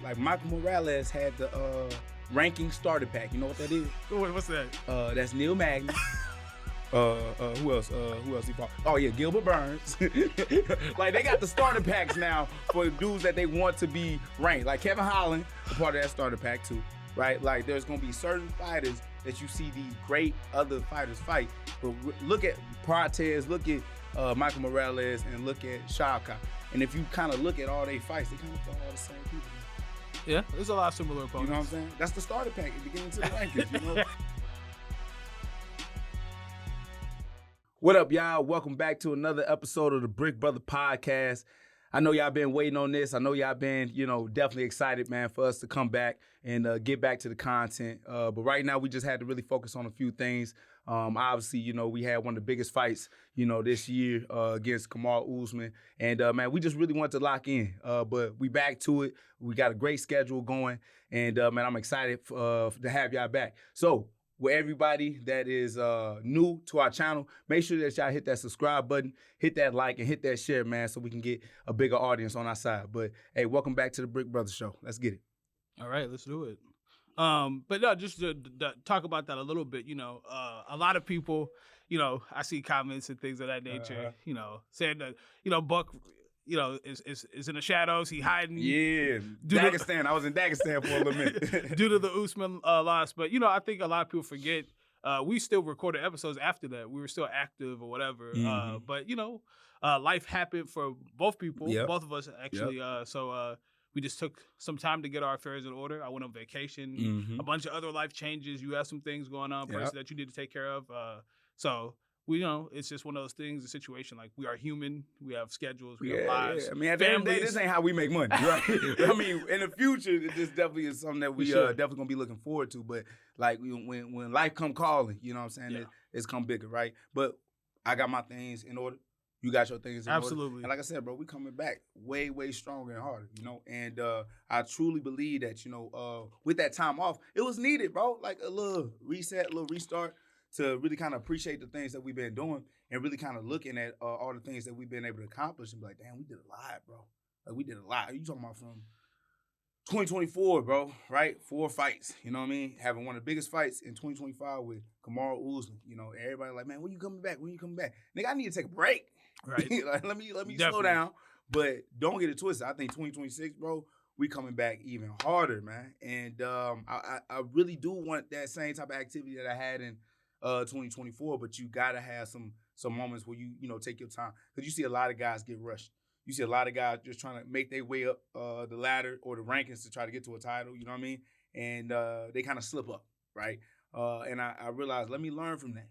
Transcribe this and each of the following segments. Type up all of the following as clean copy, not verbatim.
like Michael Morales had the ranking starter pack. You know what that is? Wait, what's that? That's Neil Magny. Who else? Who else he fought? Oh yeah, Gilbert Burns. Like they got the starter packs now for dudes that they want to be ranked. Like Kevin Holland, a part of that starter pack too, right? Like there's gonna be certain fighters that you see these great other fighters fight. But look at Prates, look at Michael Morales, and look at Shevchenko. And if you kind of look at all their fights, they kind of all the same people. Yeah, there's a lot of similar opponents. You know what I'm saying? That's the starter pack at the beginning to the rankings. You know. What up, y'all? Welcome back to another episode of the Brick Brother Podcast. I know y'all been waiting on this. I know y'all been, definitely excited, man, for us to come back and get back to the content. But right now, we just had to really focus on a few things. Obviously, we had one of the biggest fights, this year against Kamaru Usman. And, man, we just really wanted to lock in. But we back to it. We got a great schedule going. And, man, I'm excited to have y'all back. So, with everybody that is new to our channel, make sure that y'all hit that subscribe button, hit that like, and hit that share, man, so we can get a bigger audience on our side. But, hey, welcome back to the Brick Brothers Show. Let's get it. All right, let's do it. But no, just to talk about that a little bit, a lot of people, I see comments and things of that nature, saying that, Buck, is in the shadows. He hiding. Yeah, Dagestan. I was in Dagestan for a little minute. Due to the Usman loss. But, I think a lot of people forget we still recorded episodes after that. We were still active or whatever. Mm-hmm. But, life happened for both people, both of us actually. So we just took some time to get our affairs in order. I went on vacation, a bunch of other life changes. You have some things going on that you need to take care of. So we it's just one of those things, a situation like we are human, we have schedules, we have lives. Yeah. I mean, at the end of the day, this ain't how we make money, right? I mean, in the future, this definitely is something that we definitely gonna be looking forward to. But like when life come calling, you know what I'm saying? It's come bigger, right? But I got my things in order. You got your things in order. And like I said, bro, we coming back way, way stronger and harder, And I truly believe that, with that time off, it was needed, bro. Like a little reset, a little restart, to really kind of appreciate the things that we've been doing and really kind of looking at all the things that we've been able to accomplish and be like, damn, we did a lot, bro. Like, we did a lot. You talking about from 2024, bro, right? 4 fights, you know what I mean? Having one of the biggest fights in 2025 with Kamaru Usman. Everybody like, man, when you coming back? When you coming back? Nigga, I need to take a break. Right. Like, let me slow down. But don't get it twisted. I think 2026, bro, we coming back even harder, man. And I really do want that same type of activity that I had in 2024, but you gotta have some moments where you take your time, because you see a lot of guys get rushed. You see a lot of guys just trying to make their way up the ladder or the rankings to try to get to a title. You know what I mean? And they kind of slip up, right? And I realized, let me learn from that.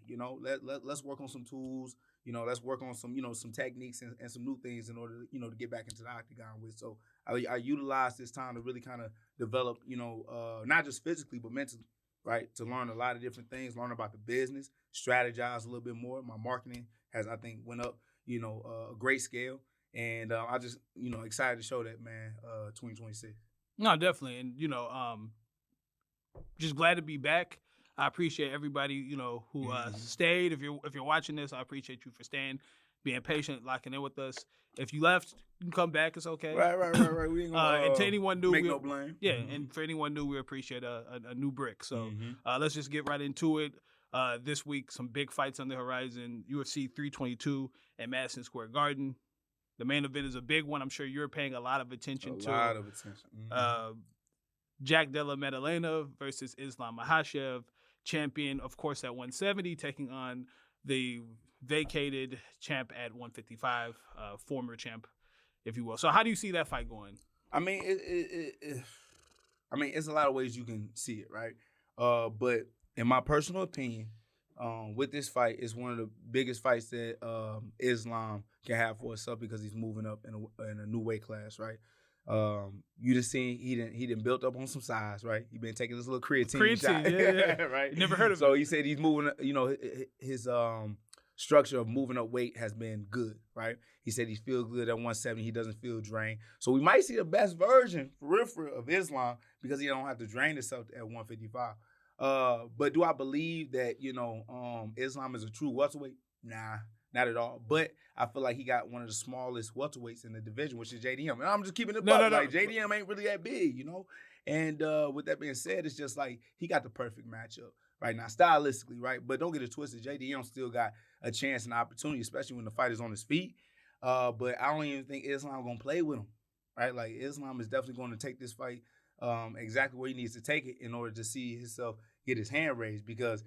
Let's work on some tools. Let's work on some some techniques and some new things in order to get back into the octagon with. So I utilized this time to really kind of develop not just physically but mentally. Right, to learn a lot of different things, learn about the business, strategize a little bit more. My marketing has, I think, went up, a great scale, and I just, excited to show that, man. 2026. No, definitely, and just glad to be back. I appreciate everybody, who stayed. If you're watching this, I appreciate you for staying, being patient, locking in with us. If you left, you can come back. It's okay. Right. We ain't gonna and to anyone new, make no blame. Yeah, and for anyone new, we appreciate a new brick. So let's just get right into it. This week, some big fights on the horizon. UFC 322 at Madison Square Garden. The main event is a big one. I'm sure you're paying a lot of attention to. A lot of attention. Jack Della Maddalena versus Islam Makhachev, champion, of course, at 170, taking on the vacated champ at 155, former champ, if you will. So how do you see that fight going? I mean, it's a lot of ways you can see it, right? But in my personal opinion, with this fight, it's one of the biggest fights that Islam can have for himself, because he's moving up in a new weight class, right? You just seen he didn't built up on some size, right? He been taking this little creatine shot, yeah. right? Never heard of it. So he said he's moving, his structure of moving up weight has been good, right? He said he feels good at 170. He doesn't feel drained. So we might see the best version, for real, of Islam, because he don't have to drain himself at 155. But do I believe that, Islam is a true welterweight? Nah. not at all. But I feel like he got one of the smallest welterweights in the division, which is JDM. And I'm just keeping it buck. Like, JDM ain't really that big, you know? And with that being said, it's just like he got the perfect matchup right now, stylistically, right? But don't get it twisted. JDM still got a chance and opportunity, especially when the fight is on his feet. But I don't even think Islam going to play with him, right? Like, Islam is definitely going to take this fight exactly where he needs to take it in order to see himself get his hand raised, because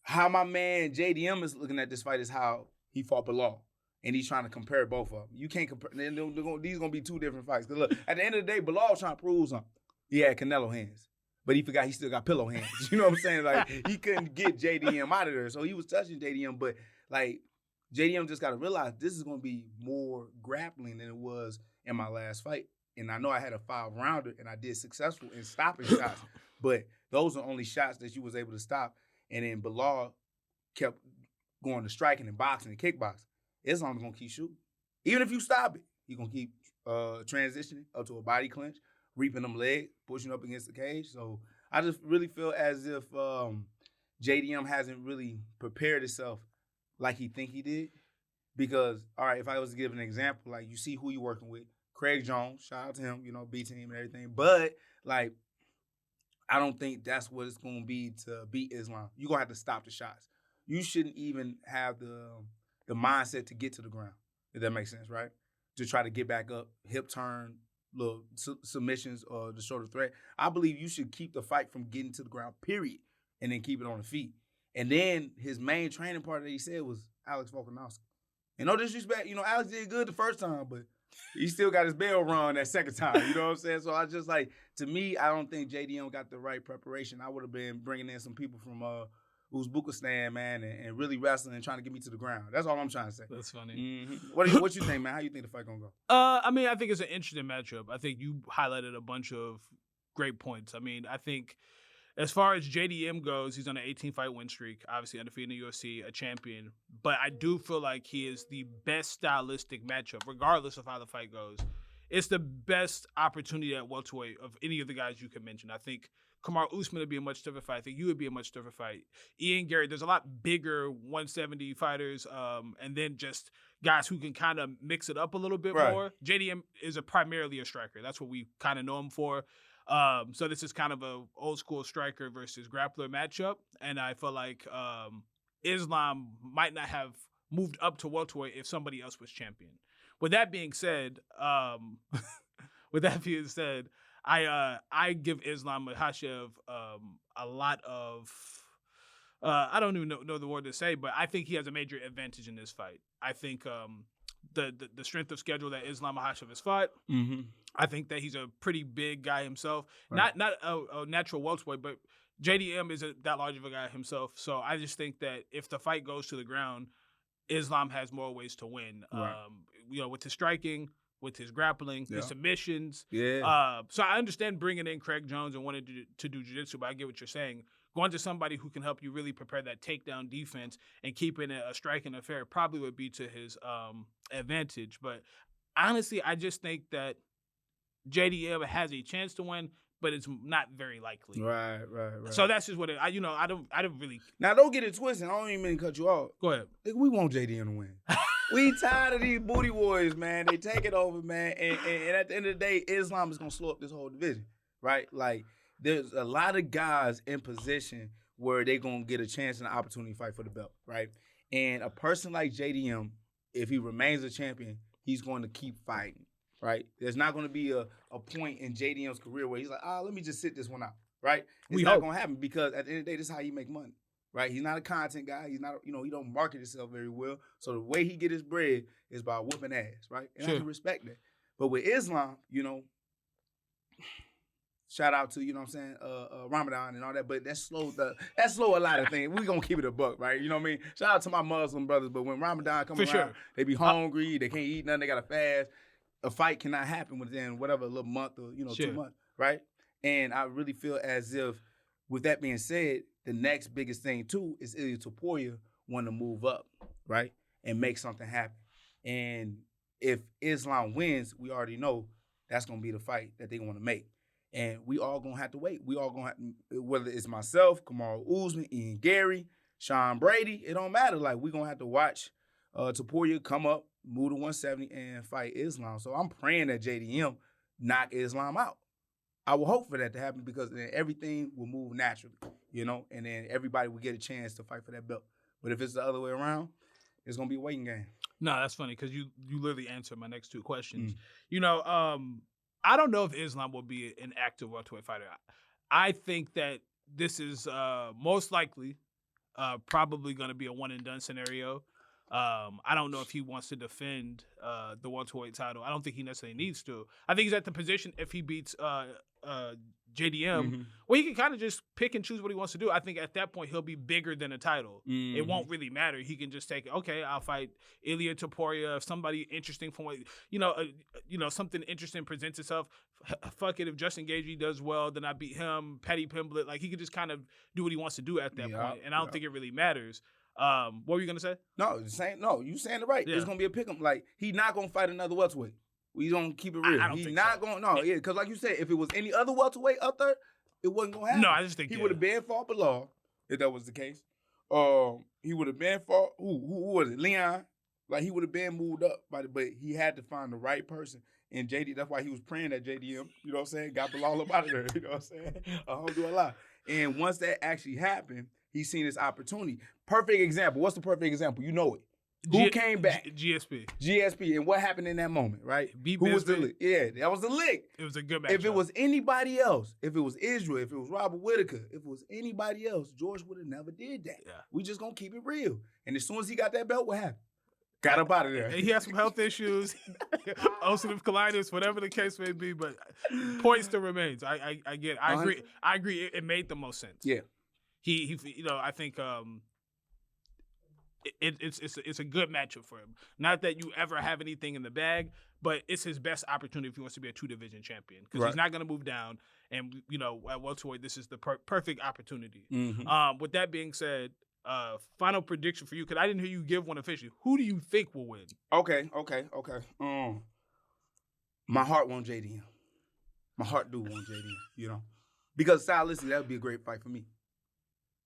how my man JDM is looking at this fight is how he fought Bilal, and he's trying to compare both of them. You can't compare. These are going to be two different fights. Because look, at the end of the day, Bilal was trying to prove something. He had Canelo hands, but he forgot he still got pillow hands. You know what I'm saying? Like, he couldn't get JDM out of there, so he was touching JDM. But, like, JDM just got to realize this is going to be more grappling than it was in my last fight. And I know I had a 5-rounder, and I did successful in stopping shots, but those are only shots that you was able to stop. And then Bilal kept going to striking and boxing and kickboxing. Islam's going to keep shooting. Even if you stop it, he's going to keep transitioning up to a body clinch, reaping them legs, pushing up against the cage. So I just really feel as if JDM hasn't really prepared himself like he think he did. Because, all right, if I was to give an example, like, you see who you're working with. Craig Jones, shout out to him, you know, B-team and everything. But, like, I don't think that's what it's going to be to beat Islam. You're going to have to stop the shots. You shouldn't even have the mindset to get to the ground, if that makes sense, right? To try to get back up, hip turn, little submissions, or the shoulder threat. I believe you should keep the fight from getting to the ground, period, and then keep it on the feet. And then his main training partner that he said was Alex Volkanovski. And no disrespect, you know, Alex did good the first time, but he still got his bell rung that second time. You know what I'm saying? So I just, like, to me, I don't think JDM got the right preparation. I would have been bringing in some people from Uzbekistan, man, and really wrestling and trying to get me to the ground. That's all I'm trying to say. That's funny. Mm-hmm. What you think, man? How you think the fight gonna go? I mean, I think it's an interesting matchup. I think you highlighted a bunch of great points. I mean, I think as far as JDM goes, he's on an 18-fight win streak, obviously undefeated in the UFC, a champion. But I do feel like he is the best stylistic matchup, regardless of how the fight goes. It's the best opportunity at welterweight of any of the guys you could mention. I think Kamaru Usman would be a much tougher fight. I think you would be a much tougher fight. Ian Gary, there's a lot bigger 170 fighters, and then just guys who can kind of mix it up a little bit more. JDM is primarily a striker. That's what we kind of know him for. So this is kind of a old school striker versus grappler matchup, and I feel like Islam might not have moved up to welterweight if somebody else was champion. With that being said, I give Islam Makhachev a lot of I don't even know the word to say, but I think he has a major advantage in this fight. I think the strength of schedule that Islam Makhachev has fought. Mm-hmm. I think that he's a pretty big guy himself. Right. Not a natural welterweight, but JDM isn't that large of a guy himself. So I just think that if the fight goes to the ground, Islam has more ways to win. Right. You know, with his striking, with his grappling, his submissions. Yeah. So I understand bringing in Craig Jones and wanting to do jiu-jitsu, but I get what you're saying. Going to somebody who can help you really prepare that takedown defense and keeping it a striking affair probably would be to his advantage. But honestly, I just think that JDM has a chance to win, but it's not very likely. Right. So that's just what I don't really. Now, don't get it twisted. I don't even mean to cut you off. Go ahead. We want JDM to win. We tired of these booty warriors, man. They take it over, man. And at the end of the day, Islam is going to slow up this whole division, right? Like, there's a lot of guys in position where they're going to get a chance and an opportunity to fight for the belt, right? And a person like JDM, if he remains a champion, he's going to keep fighting, right? There's not going to be a point in JDM's career where he's like, let me just sit this one out, right? It's not going to happen because at the end of the day, this is how you make money, right? He's not a content guy. He's not, he don't market himself very well. So the way he get his bread is by whooping ass, right? And I can respect that. But with Islam, shout out to, Ramadan and all that, but that slow a lot of things. We're going to keep it a buck, right? You know what I mean? Shout out to my Muslim brothers, but when Ramadan comes around, they be hungry, they can't eat nothing, they got to fast. A fight cannot happen within whatever, a little month or, 2 months, right? And I really feel as if, with that being said, the next biggest thing, too, is Ilia Topuria want to move up, right? And make something happen. And if Islam wins, we already know that's going to be the fight that they want to make. And we all going to have to wait. We all going to have, whether it's myself, Kamaru Usman, Ian Gary, Sean Brady, it don't matter. Like, we going to have to watch Topuria come up, move to 170, and fight Islam. So I'm praying that JDM knock Islam out. I will hope for that to happen because then everything will move naturally, and then everybody will get a chance to fight for that belt. But if it's the other way around, it's going to be a waiting game. No, that's funny because you literally answered my next two questions. I don't know if Islam will be an active welterweight fighter. I think that this is most likely probably going to be a one-and-done scenario. I don't know if he wants to defend the welterweight title. I don't think he necessarily needs to. I think he's at the position if he beats JDM, where he can kind of just pick and choose what he wants to do. I think at that point he'll be bigger than a title. It won't really matter. He can just take, okay, I'll fight Ilia Topuria. If somebody interesting from what something interesting presents itself, fuck it. If Justin Gaethje does well, then I beat him. Paddy Pimblett, like he can just kind of do what he wants to do at that point, and I don't think it really matters. What were you gonna say? No, you saying it right. Yeah. It's gonna be a pick'em. Like he's not gonna fight another welterweight. We don't keep it real. He's not going. No, yeah, because like you said, if it was any other welterweight up there, it wasn't gonna happen. No, I just think he would have been fought Bilal if that was the case. He would have been fought. Who was it? Leon. Like he would have been moved up, but he had to find the right person. And JD, that's why he was praying at JDM. You know what I'm saying? Got Bilal up out of there. You know what I'm saying? Alhamdulillah. And once that actually happened, he's seen his opportunity. Perfect example. What's the perfect example? You know it. Who came back? GSP. And what happened in that moment, right? Who was the lick? Yeah, that was the lick. It was a good match. If it was anybody else, if it was Israel, if it was Robert Whitaker, if it was anybody else, George would have never did that. Yeah. We just going to keep it real. And as soon as he got that belt, what happened? Got up out of there. He had some health issues, ulcerative colitis, whatever the case may be, but point still remains. I get it. I agree. It made the most sense. Yeah. He I think it's a good matchup for him. Not that you ever have anything in the bag, but it's his best opportunity if he wants to be a 2-division champion because he's not going to move down. And at welterweight, this is the perfect opportunity. With that being said, final prediction for you because I didn't hear you give one officially. Who do you think will win? Okay. My heart wants JDM. My heart do want JDM. Because stylistically that would be a great fight for me.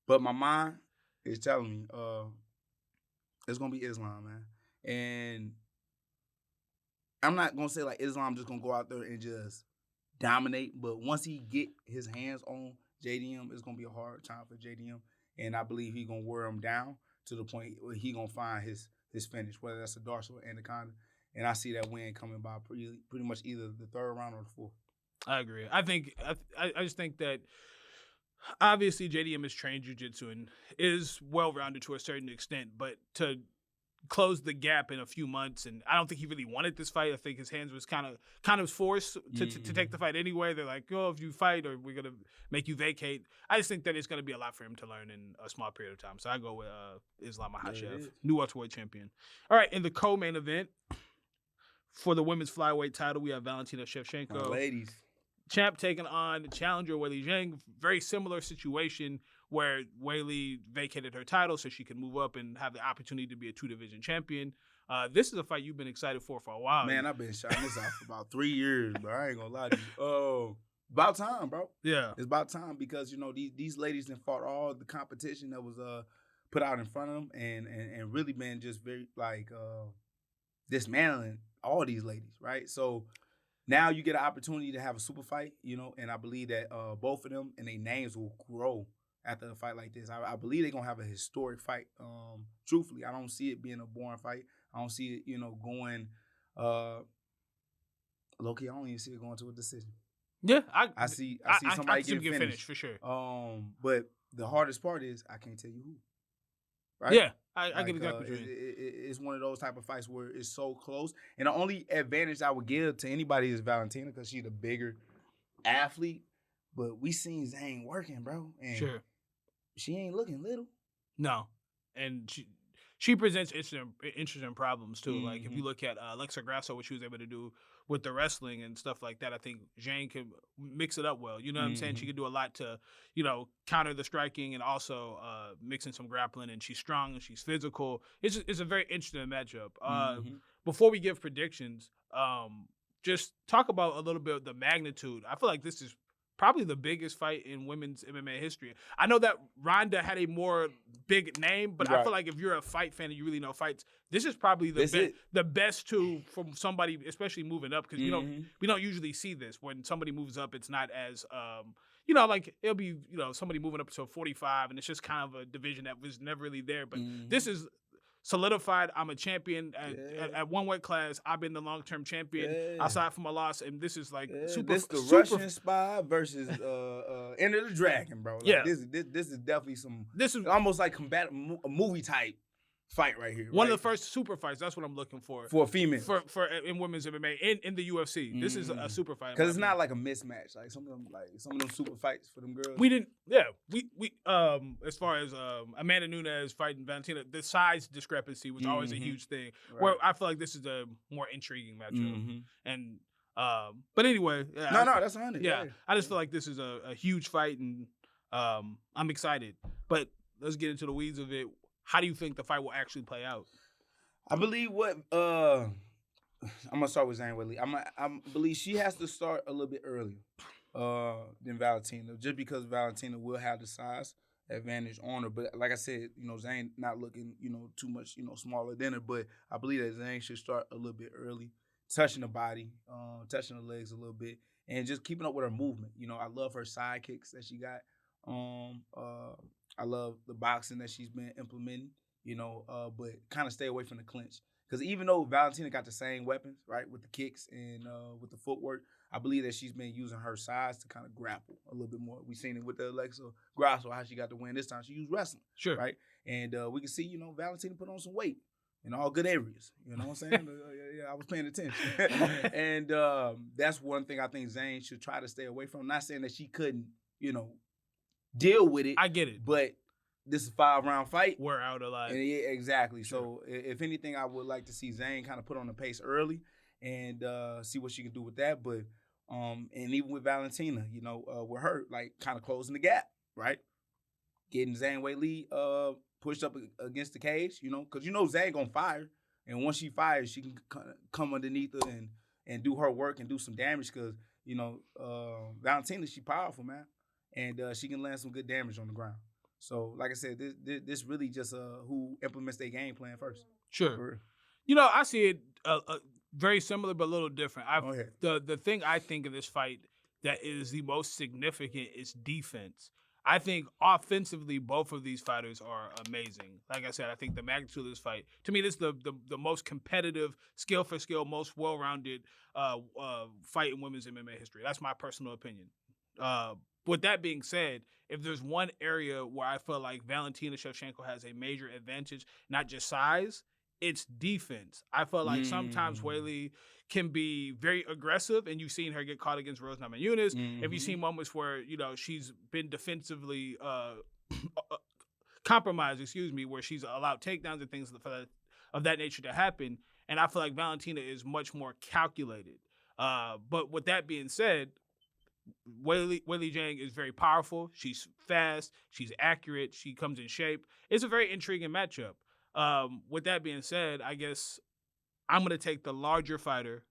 But my mind is telling me it's gonna be Islam, man. And I'm not gonna say like Islam just gonna go out there and just dominate, but once he get his hands on JDM, it's gonna be a hard time for JDM. And I believe he gonna wear him down to the point where he gonna find his finish, whether that's a dorsal or anaconda. And I see that win coming by pretty much either the third round or the fourth. I agree. I just think that obviously JDM is trained jiu-jitsu and is well-rounded to a certain extent, but to close the gap in a few months, and I don't think he really wanted this fight. I think his hands was kind of forced to take the fight anyway. They're like, oh, if you fight or we're going to make you vacate. I just think that it's going to be a lot for him to learn in a small period of time. So I go with Islam Makhachev, new welterweight champion. All right, in the co-main event for the women's flyweight title, we have Valentina Shevchenko. Ladies. Champ taking on the challenger, Weili Zhang. Very similar situation where Weili vacated her title so she could move up and have the opportunity to be a 2-division champion. This is a fight you've been excited for a while. Man, I've been shouting this out for about 3 years, bro. I ain't gonna lie to you. About time, bro. Yeah. It's about time because, these ladies done fought all the competition that was put out in front of them and really been just very, dismantling all these ladies, right? So now you get an opportunity to have a super fight, and I believe that both of them and their names will grow after a fight like this. I believe they're going to have a historic fight. Truthfully, I don't see it being a boring fight. I don't see it, going low-key, I don't even see it going to a decision. Yeah. I see somebody getting finished. For sure. But the hardest part is I can't tell you who. Right? Yeah, I get exactly what you mean. It's one of those type of fights where it's so close. And the only advantage I would give to anybody is Valentina because she's the bigger athlete. But we seen Zhang working, bro. And sure. She ain't looking little. No. And she presents interesting problems, too. Like, if you look at Alexa Grasso, what she was able to do with the wrestling and stuff like that, I think Zhang can mix it up well. You know what I'm saying? She can do a lot to, counter the striking and also mix in some grappling. And she's strong and she's physical. It's a very interesting matchup. Before we give predictions, just talk about a little bit of the magnitude. I feel like this is probably the biggest fight in women's MMA history. I know that Ronda had a more big name, but I feel like if you're a fight fan and you really know fights, this is probably the best two from somebody, especially moving up, because we don't usually see this. When somebody moves up, it's not as like it'll be somebody moving up to 45, and it's just kind of a division that was never really there. But this is solidified. I'm a champion at one weight class. I've been the long-term champion aside from a loss, and this is like Russian spy versus Enter the Dragon, bro. Like, this is definitely this is almost like a movie type fight right here. One of the first super fights. That's what I'm looking for a female for in women's MMA in the UFC. This is a super fight because it's not like a mismatch. Like some of them super fights for them girls. We didn't. Yeah, we as far as Amanda Nunes fighting Valentina, the size discrepancy was always a huge thing. Right. Where I feel like this is a more intriguing matchup. And but anyway, that's 100. Yeah, I just feel like this is a huge fight, and I'm excited. But let's get into the weeds of it. How do you think the fight will actually play out? I believe I'm gonna start with Zhang Weili. I believe she has to start a little bit earlier than Valentina, just because Valentina will have the size advantage on her. But like I said, Zhang not looking, too much, smaller than her. But I believe that Zhang should start a little bit early, touching the body, touching the legs a little bit, and just keeping up with her movement. I love her side kicks that she got. I love the boxing that she's been implementing, but kind of stay away from the clinch. Because even though Valentina got the same weapons, right, with the kicks and with the footwork, I believe that she's been using her size to kind of grapple a little bit more. We've seen it with the Alexa Grasso, how she got the win this time. She used wrestling, right? And we can see, Valentina put on some weight in all good areas. You know what I'm saying? I was paying attention. And that's one thing I think Zhang should try to stay away from. Not saying that she couldn't, deal with it. I get it. But this is a 5-round fight. We're out alive. And exactly. Sure. So if anything, I would like to see Zhang kind of put on the pace early and see what she can do with that. But and even with Valentina, with her, like kind of closing the gap, right? Getting Zhang Weili pushed up against the cage, because Zhang gonna fire. And once she fires, she can come underneath her and do her work and do some damage because, Valentina, she powerful, man. And she can land some good damage on the ground. So, like I said, this really just who implements their game plan first. Sure. I see it very similar but a little different. The thing I think of this fight that is the most significant is defense. I think offensively, both of these fighters are amazing. Like I said, I think the magnitude of this fight, to me, this is the most competitive, skill for skill, most well-rounded fight in women's MMA history. That's my personal opinion. With that being said, if there's one area where I feel like Valentina Shevchenko has a major advantage, not just size, it's defense. I feel like sometimes Weili can be very aggressive, and you've seen her get caught against Rose Namajunas. If you've seen moments where, she's been defensively compromised, where she's allowed takedowns and things of that nature to happen. And I feel like Valentina is much more calculated. But with that being said, Weili Zhang is very powerful. She's fast. She's accurate. She comes in shape. It's a very intriguing matchup. With that being said, I guess I'm going to take the larger fighter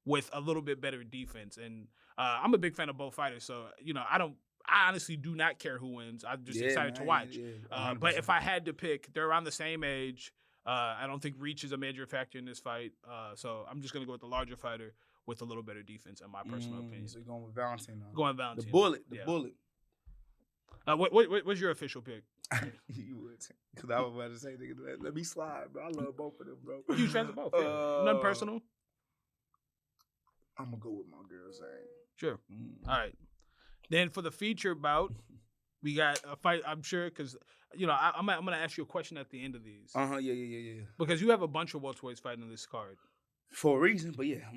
with a little bit better defense. And I'm a big fan of both fighters. So, I honestly do not care who wins. I'm just excited to watch. But if I had to pick, they're around the same age. I don't think reach is a major factor in this fight. So I'm just going to go with the larger fighter with a little better defense, in my personal opinion. So you're going with Valentina. Going with Valentina. The bullet. What's your official pick? You would. Because I was about to say, nigga, let me slide, bro. I love both of them, bro. Huge fans of both. Nothing personal? I'm going to go with my girl, Zhang. Sure. All right. Then for the feature bout, we got a fight, I'm sure, because, I'm going to ask you a question at the end of these. Yeah. Because you have a bunch of welterweights fighting on this card. For a reason, but yeah.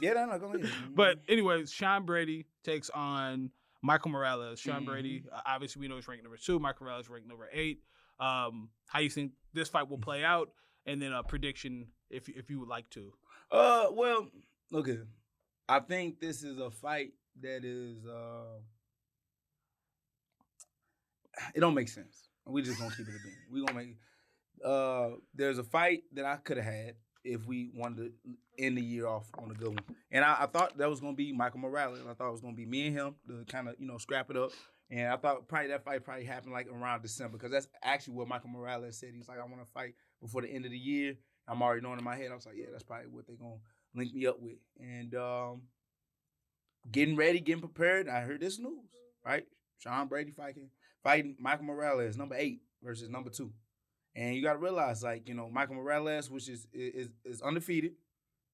Yeah, no, go ahead. But anyways, Sean Brady takes on Michael Morales. Sean Brady, obviously we know he's ranked number 2. Michael Morales ranked number 8. How you think this fight will play out? And then a prediction if you would like to. Well, okay. I think this is a fight that is it don't make sense. We just gonna keep it a bean. We gonna make there's a fight that I could have had if we wanted to end the year off on a good one. And I thought that was going to be Michael Morales. I thought it was going to be me and him to kind of, scrap it up. And I thought that fight happened like around December, because that's actually what Michael Morales said. He's like, I want to fight before the end of the year. I'm already knowing in my head. I was like, yeah, that's probably what they're going to link me up with. And getting ready, getting prepared, I heard this news, right? Sean Brady fighting Michael Morales, number 8 versus number 2. And you got to realize, like, Michael Morales, which is undefeated,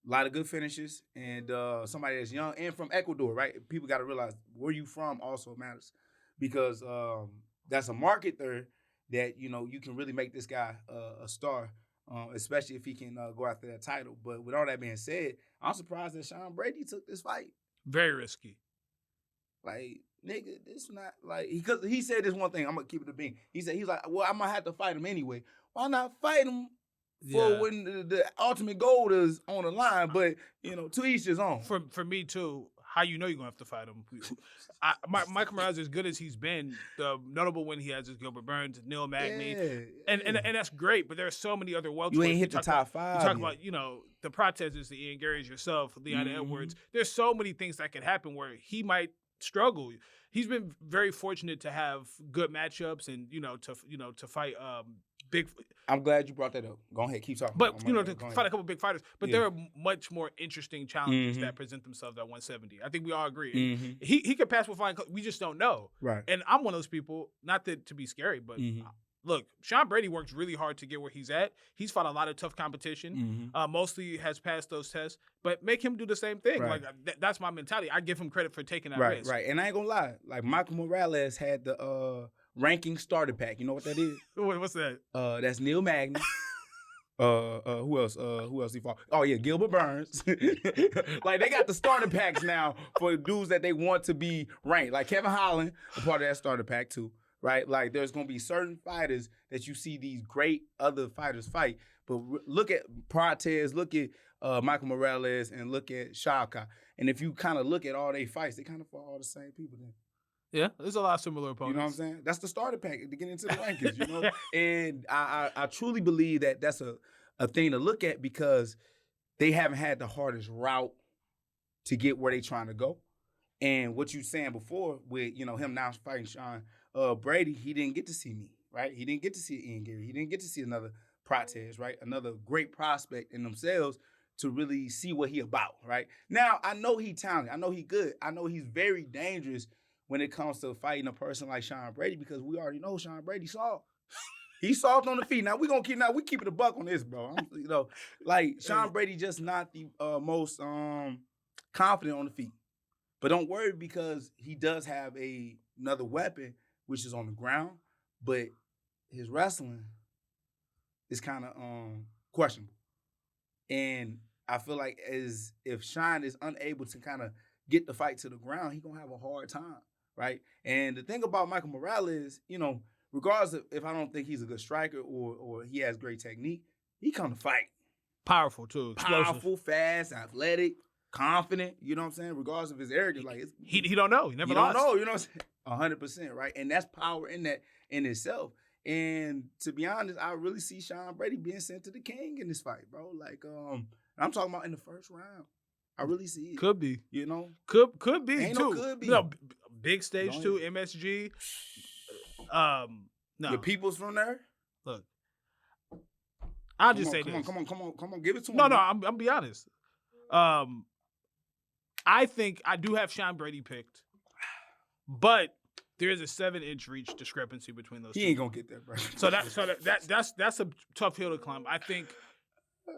a lot of good finishes, and somebody that's young and from Ecuador, right? People got to realize where you from also matters, because that's a market there that, you can really make this guy a star, especially if he can go after that title. But with all that being said, I'm surprised that Sean Brady took this fight. Very risky. Like, nigga, this not like, because he said this one thing. I'm gonna keep it a bean. He's like, well, I'm gonna have to fight him anyway. Why not fight him for when the ultimate goal is on the line? But to each his own. For me too. How you're gonna have to fight him? Michael Morales, as good as he's been, the notable win he has is Gilbert Burns, Neil Magny, and that's great. But there are so many other welterweights. You ain't hit the top 5. You talk about the Prates, the Ian Garys, yourself, Leon Edwards. There's so many things that could happen where he might struggle. He's been very fortunate to have good matchups and to fight big. I'm glad you brought that up. Go ahead, keep talking. But to fight a couple big fighters. But there are much more interesting challenges that present themselves at 170. I think we all agree. He could pass with flying. We just don't know. Right. And I'm one of those people. Not that to be scary, but. Look, Sean Brady worked really hard to get where he's at. He's fought a lot of tough competition. Mostly has passed those tests. But make him do the same thing. Right. Like that's my mentality. I give him credit for taking that risk. Right. And I ain't gonna lie. Like, Michael Morales had the ranking starter pack. You know what that is? What's that? That's Neil Magny. Who else? Who else he fought? Oh yeah, Gilbert Burns. Like, they got the starter packs now for dudes that they want to be ranked. Like Kevin Holland, a part of that starter pack too. Right? Like, there's going to be certain fighters that you see these great other fighters fight. But look at Prates, look at Michael Morales, and look at Schevchenko. And if you kind of look at all their fights, they kind of fought all the same people then. Yeah, there's a lot of similar opponents. You know what I'm saying? That's the starter pack to get into the rankings, And I truly believe that that's a thing to look at, because they haven't had the hardest route to get where they're trying to go. And what you saying before with, him now fighting Sean Brady, he didn't get to see me, right? He didn't get to see Ian Gary. He didn't get to see another Prates, right? Another great prospect in themselves to really see what he about, right? Now, I know he talented. I know he good. I know he's very dangerous when it comes to fighting a person like Sean Brady, because we already know Sean Brady soft. He's soft on the feet. Now, we keep it a buck on this, bro. Like, Sean Brady just not the most confident on the feet. But don't worry, because he does have another weapon, which is on the ground, but his wrestling is kind of questionable. And I feel like if Sean is unable to kind of get the fight to the ground, he's going to have a hard time, right? And the thing about Michael Morales, regardless of if I don't think he's a good striker or he has great technique, he come to fight. Powerful, too. Explosive. Powerful, fast, athletic, confident, you know what I'm saying? Regardless of his arrogance. Like, he don't know. He never lost. Don't know, you know what I'm saying? 100%, right? And that's power in itself. And to be honest, I really see Sean Brady being sent to the king in this fight, bro. Like, I'm talking about in the first round. I really see it. Could be. Could be, Ain't too. No could be. Big stage, too, MSG. No. Your people's from there? Look, I'll just say this. Come on, give it to him. No, I'm be honest. I think I do have Sean Brady picked, but there is a 7-inch reach discrepancy between those two. He ain't gonna get that, bro. So that's a tough hill to climb. I think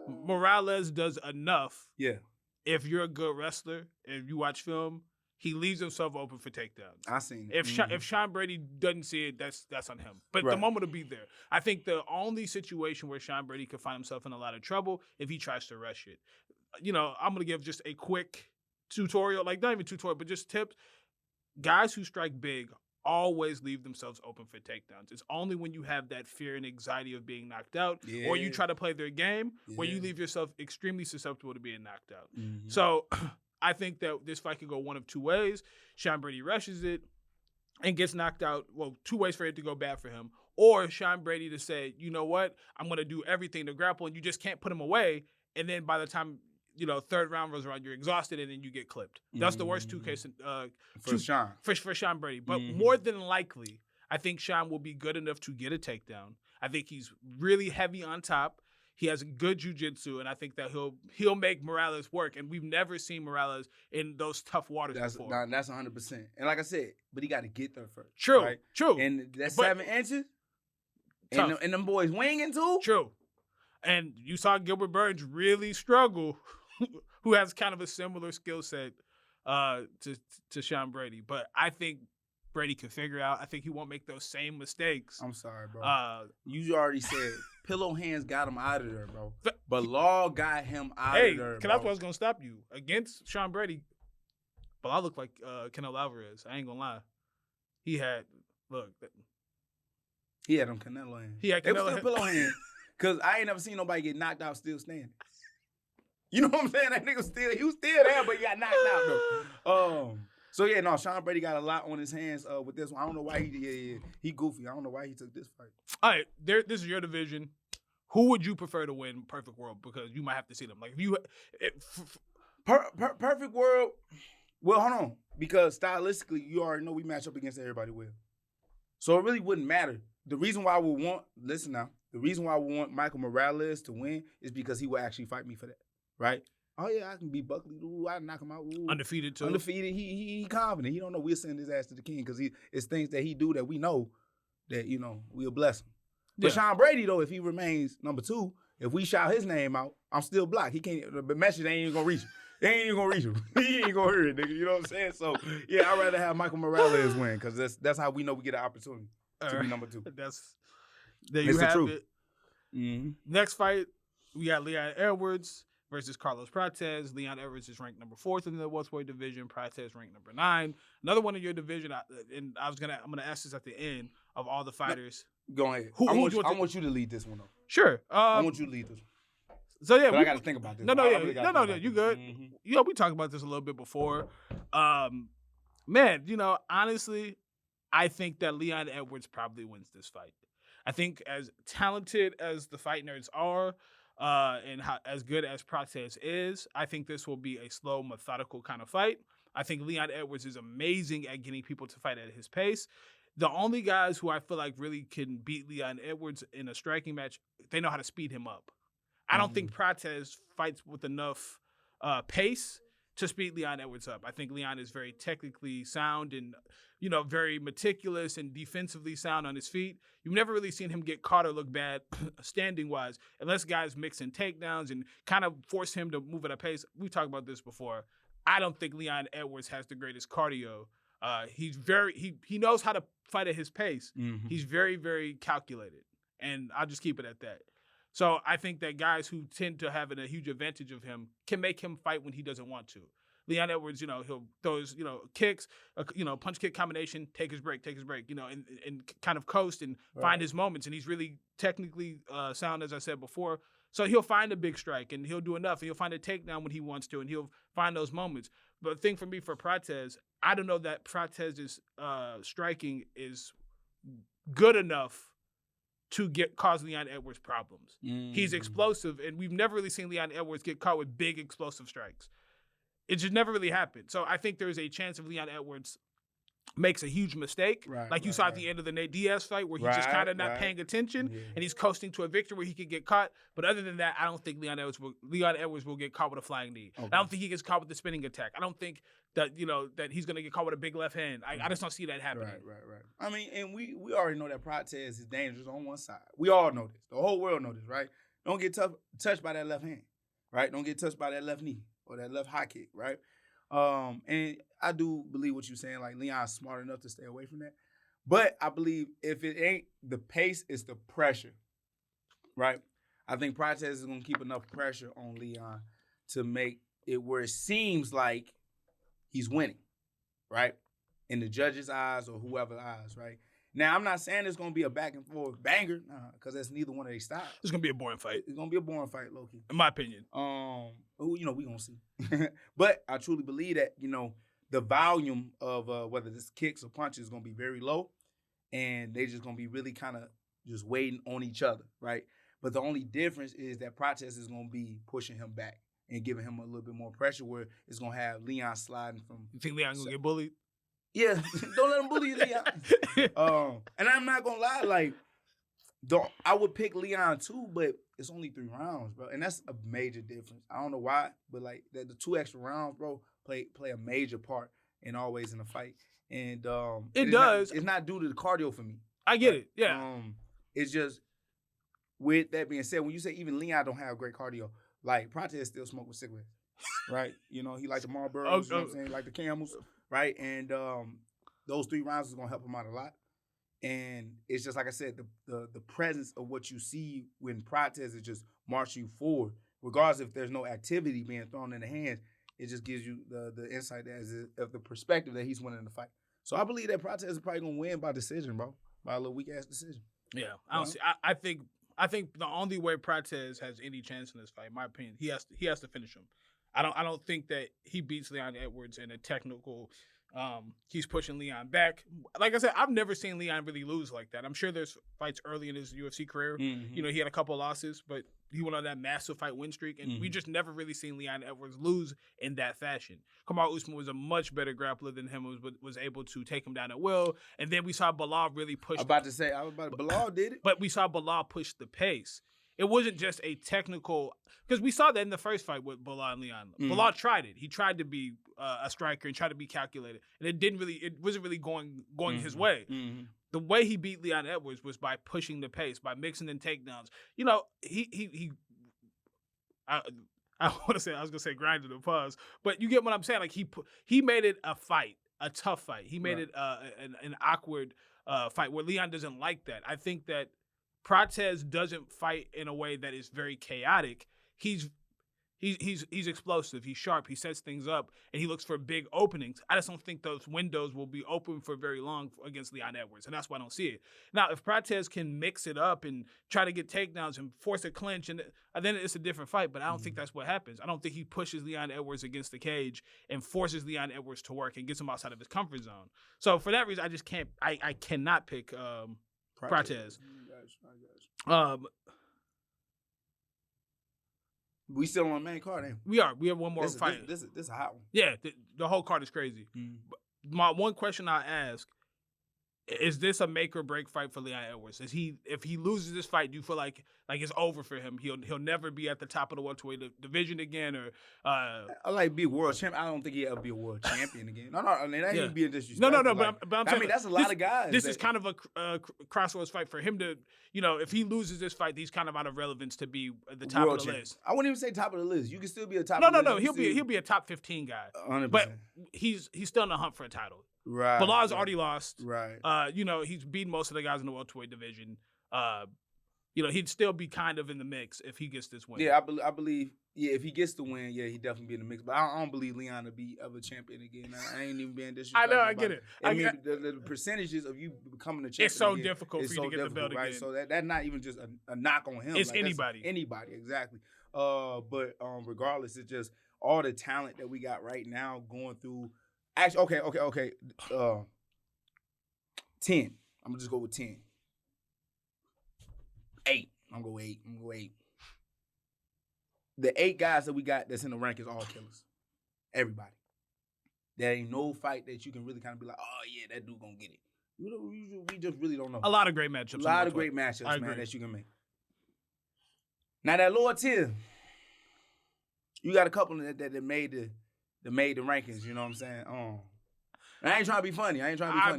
Morales does enough. Yeah. If you're a good wrestler, if you watch film, he leaves himself open for takedowns. I seen it. If Sean Brady doesn't see it, that's on him. But the moment will be there. I think the only situation where Sean Brady could find himself in a lot of trouble if he tries to rush it. I'm gonna give just a quick tutorial, like not even tutorial, but just tips. Guys who strike big always leave themselves open for takedowns. It's only when you have that fear and anxiety of being knocked out, or you try to play their game, where you leave yourself extremely susceptible to being knocked out. Mm-hmm. So I think that this fight could go one of two ways. Sean Brady rushes it and gets knocked out. Well, two ways for it to go bad for him. Or Sean Brady to say, you know what, I'm going to do everything to grapple, and you just can't put him away. and then by the time third round rolls around, you're exhausted, and then you get clipped. That's the worst two cases for Sean. For Sean Brady. But more than likely, I think Sean will be good enough to get a takedown. I think he's really heavy on top. He has good jiu-jitsu, and I think that he'll make Morales work. And we've never seen Morales in those tough waters before. That's 100%. And like I said, but he got to get there first. True, right? True. And that's 7 inches. And them boys winging too. True. And you saw Gilbert Burns really struggle, who has kind of a similar skill set to Sean Brady. But I think Brady can figure out. I think he won't make those same mistakes. I'm sorry, bro. You already said pillow hands got him out of there, bro. But Law got him out of there, because that's what I was going to stop you. Against Sean Brady, but I look like Canelo Alvarez. I ain't going to lie. He had them Canelo hands. He had They Canelo were still pillow hands. Because I ain't never seen nobody get knocked out still standing. You know what I'm saying? That nigga he was still there, but he got knocked out, though. So, yeah, no, Sean Brady got a lot on his hands with this one. I don't know why he goofy. I don't know why he took this fight. All right, this is your division. Who would you prefer to win Perfect World? Because you might have to see them. Like, Perfect World, well, hold on. Because stylistically, you already know we match up against everybody well. So it really wouldn't matter. The reason why we want Michael Morales to win is because he will actually fight me for that, right? Oh, yeah, I can beat Buckley. Ooh, I knock him out. Ooh. Undefeated, too. Undefeated. He confident. He don't know we'll send his ass to the king because it's things that he do that we know that, we'll bless him. But Sean Brady, though, if he remains number 2, if we shout his name out, I'm still blocked. He can't. The message ain't even going to reach him. They ain't even going to reach him. He ain't going to hear it, nigga. You know what I'm saying? So, yeah, I'd rather have Michael Morales win because that's how we know we get an opportunity to be number 2. There you have it. Mm-hmm. Next fight, we got Leon Edwards versus Carlos Prates. Leon Edwards is ranked number 4 in the welterweight division. Prates ranked number 9. Another one in your division, and I'm gonna ask this at the end of all the fighters. Go ahead. I want you to lead this one, though. Sure. I want you to lead this one. So yeah, I got to think about this. No, you good. Mm-hmm. We talked about this a little bit before. Man, honestly, I think that Leon Edwards probably wins this fight. I think as talented as the fight nerds are, and as good as Prates is, I think this will be a slow, methodical kind of fight. I think Leon Edwards is amazing at getting people to fight at his pace. The only guys who I feel like really can beat Leon Edwards in a striking match, they know how to speed him up. I don't think Prates fights with enough pace to speed Leon Edwards up. I think Leon is very technically sound and, very meticulous and defensively sound on his feet. You've never really seen him get caught or look bad standing-wise, unless guys mix in takedowns and kind of force him to move at a pace. We've talked about this before. I don't think Leon Edwards has the greatest cardio. He knows how to fight at his pace. Mm-hmm. He's very, very calculated, and I'll just keep it at that. So I think that guys who tend to have a huge advantage of him can make him fight when he doesn't want to. Leon Edwards, he'll throw his, kicks, punch kick combination, take his break, and kind of coast and find his moments. And he's really technically sound, as I said before. So he'll find a big strike and he'll do enough. And he'll find a takedown when he wants to, and he'll find those moments. But the thing for me for Prates, I don't know that Prates' striking is good enough to cause Leon Edwards problems. Mm. He's explosive, and we've never really seen Leon Edwards get caught with big explosive strikes. It just never really happened. So I think there's a chance of Leon Edwards makes a huge mistake, like you saw at the end of the Nate Diaz fight where he's just kind of not paying attention and he's coasting to a victory where he could get caught. But other than that, I don't think Leon Edwards will get caught with a flying knee. Okay. I don't think he gets caught with the spinning attack. I don't think that that he's going to get caught with a big left hand. I just don't see that happening. Right. I mean, and we already know that Prates is dangerous on one side. We all know this. The whole world knows this, right? Don't get touched by that left hand, right? Don't get touched by that left knee or that left high kick, right? And I do believe what you're saying, like Leon's smart enough to stay away from that. But I believe if it ain't the pace, it's the pressure, right? I think Prates is going to keep enough pressure on Leon to make it where it seems like he's winning, right? In the judges' eyes or whoever's eyes, right? Now, I'm not saying it's going to be a back-and-forth banger, because that's neither one of their styles. It's going to be a boring fight. It's going to be a boring fight, low-key. In my opinion. We going to see. But I truly believe that, the volume of whether this kicks or punches is going to be very low, and they're just going to be really kind of just waiting on each other, right? But the only difference is that Prates is going to be pushing him back and giving him a little bit more pressure where it's going to have Leon sliding from. You think Leon going to get bullied? Yeah, don't let him bully you, Leon. And I'm not going to lie, like, I would pick Leon too, but it's only 3 rounds, bro. And that's a major difference. I don't know why, but like the 2 extra rounds, bro, play a major part always in a fight. And it does. It's not due to the cardio for me. I get it. Yeah. It's just, with that being said, when you say even Leon don't have great cardio, like Prates still smoke with cigarettes, right? You know, he like the Marlboros, you know what I'm saying, like the Camels, right? And those 3 rounds is gonna help him out a lot. And it's just like I said, the presence of what you see when Prates is just marching you forward, regardless if there's no activity being thrown in the hands, it just gives you the insight of the perspective that he's winning the fight. So I believe that Prates is probably gonna win by decision, bro, by a little weak ass decision. Yeah, I don't see. I think the only way Prates has any chance in this fight, in my opinion, he has to finish him. I don't think that he beats Leon Edwards in a technical. He's pushing Leon back. Like I said, I've never seen Leon really lose like that. I'm sure there's fights early in his UFC career. Mm-hmm. You know, he had a couple of losses, but he went on that massive fight win streak, and we just never really seen Leon Edwards lose in that fashion. Kamaru Usman was a much better grappler than him, was able to take him down at will, and then we saw Bilal really push. Bilal did it, but we saw Bilal push the pace. It wasn't just a technical, because we saw that in the first fight with Bilal and Leon. Bilal tried it. He tried to be a striker and tried to be calculated, and it wasn't really going his way. Mm-hmm. The way he beat Leon Edwards was by pushing the pace, by mixing in takedowns. You know, I was gonna say grinded the pause, but you get what I'm saying. Like he made it a fight, a tough fight. He made it an awkward fight where Leon doesn't like that. I think that Prates doesn't fight in a way that is very chaotic. He's explosive. He's sharp. He sets things up, and he looks for big openings. I just don't think those windows will be open for very long against Leon Edwards, and that's why I don't see it. Now, if Prates can mix it up and try to get takedowns and force a clinch, and then it's a different fight, but I don't think that's what happens. I don't think he pushes Leon Edwards against the cage and forces Leon Edwards to work and gets him outside of his comfort zone. So for that reason, I just can't – I cannot pick Prates. We still on the main card, ain't we? We are. We have one more fight. This is a hot one. Yeah, the whole card is crazy. My one question I ask, is this a make or break fight for Leon Edwards? If he loses this fight, do you feel like it's over for him? He'll never be at the top of the welterweight division again, or I like be a world champion. I don't think he'll ever be a world champion again. No, I mean that ain't being disrespectful. No. Like, but I'm saying, I mean that's a lot of guys. This is kind of a crossroads fight for him to, you know, if he loses this fight, he's kind of out of relevance to be at the top world of the champion. list. I wouldn't even say top of the list. You can still be a top. No. He'll be a top 15 guy. 100%. But he's still in the hunt for a title. Right. Bilal's already lost. Right. You know, he's beaten most of the guys in the welterweight division. You know, he'd still be kind of in the mix if he gets this win. Yeah, I believe. Yeah, if he gets the win, yeah, he definitely be in the mix. But I don't believe Leon to be ever champion again. I ain't even being disrespectful. I get it. I mean, the percentages of you becoming a champion. It's so difficult for you to get the belt right? again. So that's not even just a knock on him. It's like, anybody. Anybody, exactly. But regardless, it's just all the talent that we got right now going through. Actually, okay. 10. I'm gonna just go with 10. 8. I'm gonna go 8. The 8 guys that we got that's in the rank is all killers. Everybody. There ain't no fight that you can really kind of be like, oh yeah, that dude gonna get it. We just really don't know. A lot of great matchups. A lot of great matchups, man, that you can make. Now that lower tier, you got a couple that made the rankings. You know what I'm saying? I ain't trying to be funny.